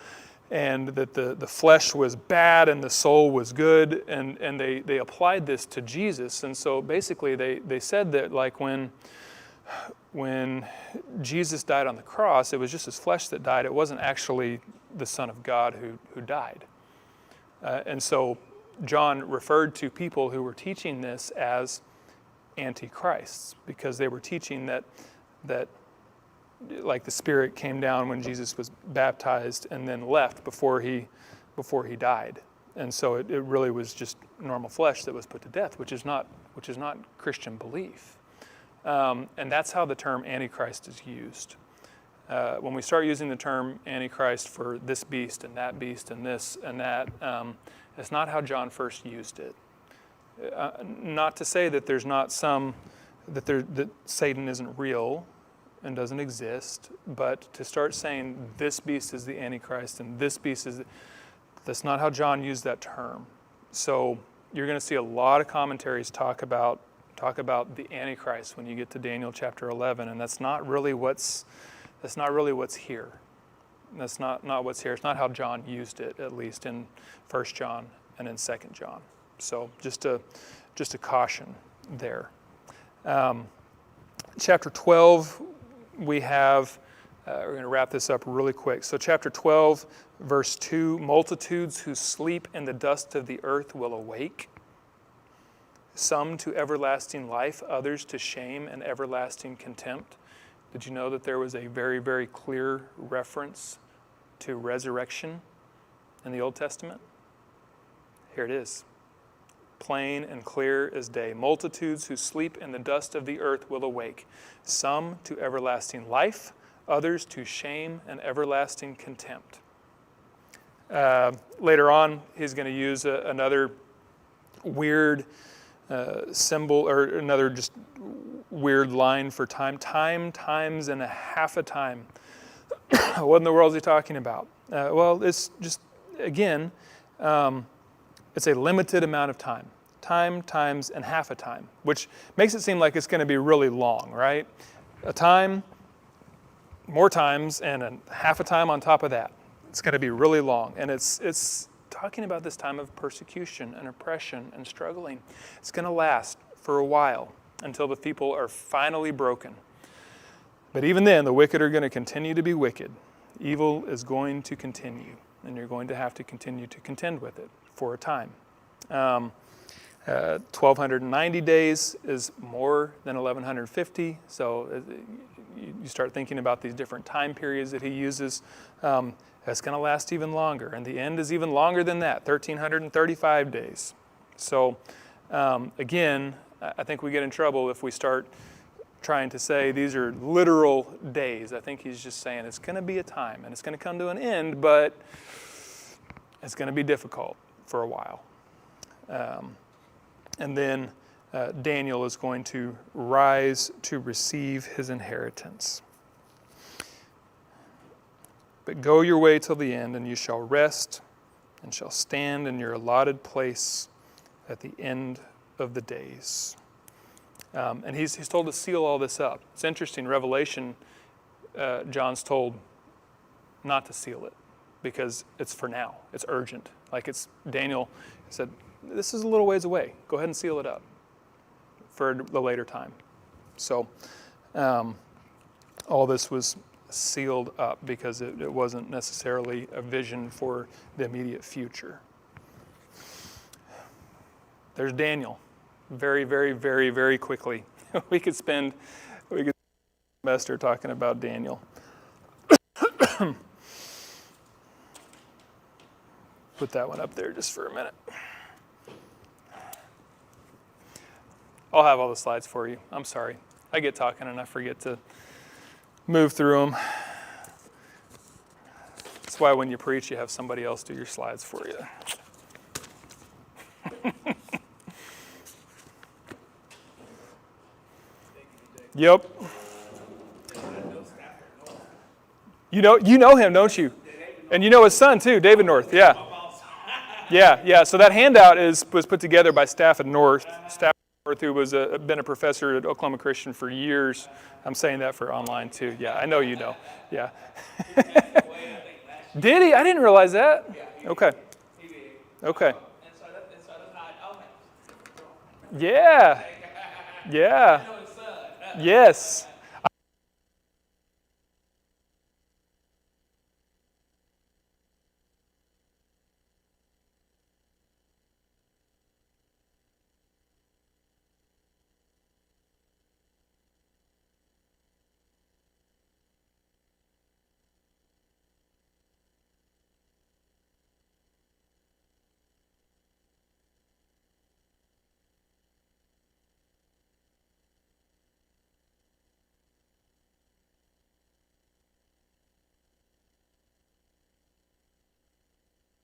and that the flesh was bad and the soul was good, and they applied this to Jesus. And so basically they said that, like, when Jesus died on the cross, it was just his flesh that died. It wasn't actually the Son of God who died. And so John referred to people who were teaching this as antichrists, because they were teaching that like the Spirit came down when Jesus was baptized and then left before he died. And so it really was just normal flesh that was put to death, which is not Christian belief. And that's how the term Antichrist is used. When we start using the term Antichrist for this beast and this and that, it's not how John first used it. Not to say that there's not that Satan isn't real and doesn't exist, but to start saying this beast is the Antichrist and this beast that's not how John used that term. So you're going to see a lot of commentaries talk about the Antichrist when you get to Daniel chapter 11, and that's not really what's here. That's not what's here. It's not how John used it, at least in 1 John and in 2 John. So just a caution there. Chapter 12, we have, we're going to wrap this up really quick. So chapter 12, verse 2, multitudes who sleep in the dust of the earth will awake. Some to everlasting life, others to shame and everlasting contempt. Did you know that there was a very, very clear reference to resurrection in the Old Testament? Here it is. Plain and clear as day. Multitudes who sleep in the dust of the earth will awake. Some to everlasting life, others to shame and everlasting contempt. Later on, he's going to use another weird symbol, or another just weird line for time. Time, times, and a half a time. What in the world is he talking about? Well, it's just, again, it's a limited amount of time. Time, times, and half a time, which makes it seem like it's going to be really long, right? A time, more times, and a half a time on top of that. It's going to be really long. And it's talking about this time of persecution and oppression and struggling. It's going to last for a while until the people are finally broken. But even then, the wicked are going to continue to be wicked. Evil is going to continue, and you're going to have to continue to contend with it for a time. 1,290 days is more than 1,150, so you start thinking about these different time periods that he uses. That's going to last even longer, and the end is even longer than that, 1,335 days. So again, I think we get in trouble if we start trying to say these are literal days. I think he's just saying it's going to be a time, and it's going to come to an end, but it's going to be difficult for a while. And then Daniel is going to rise to receive his inheritance. But go your way till the end, and you shall rest and shall stand in your allotted place at the end of the days. And he's told to seal all this up. It's interesting, Revelation, John's told not to seal it because it's for now. It's urgent. Like Daniel said, this is a little ways away. Go ahead and seal it up for the later time. So all this was sealed up because it wasn't necessarily a vision for the immediate future. There's Daniel. Very, very, very, very quickly. We could spend a semester talking about Daniel. Put that one up there just for a minute. I'll have all the slides for you. I'm sorry. I get talking and I forget to move through them. That's why when you preach, you have somebody else do your slides for you. Yep. You know him, don't you? And you know his son too, David North. Yeah. Yeah. So that handout was put together by staff at North. Staff at North, who was been a professor at Oklahoma Christian for years. I'm saying that for online too. Yeah, I know you know. Yeah. Did he? I didn't realize that. Okay. Okay. Yeah. Yeah. Yes.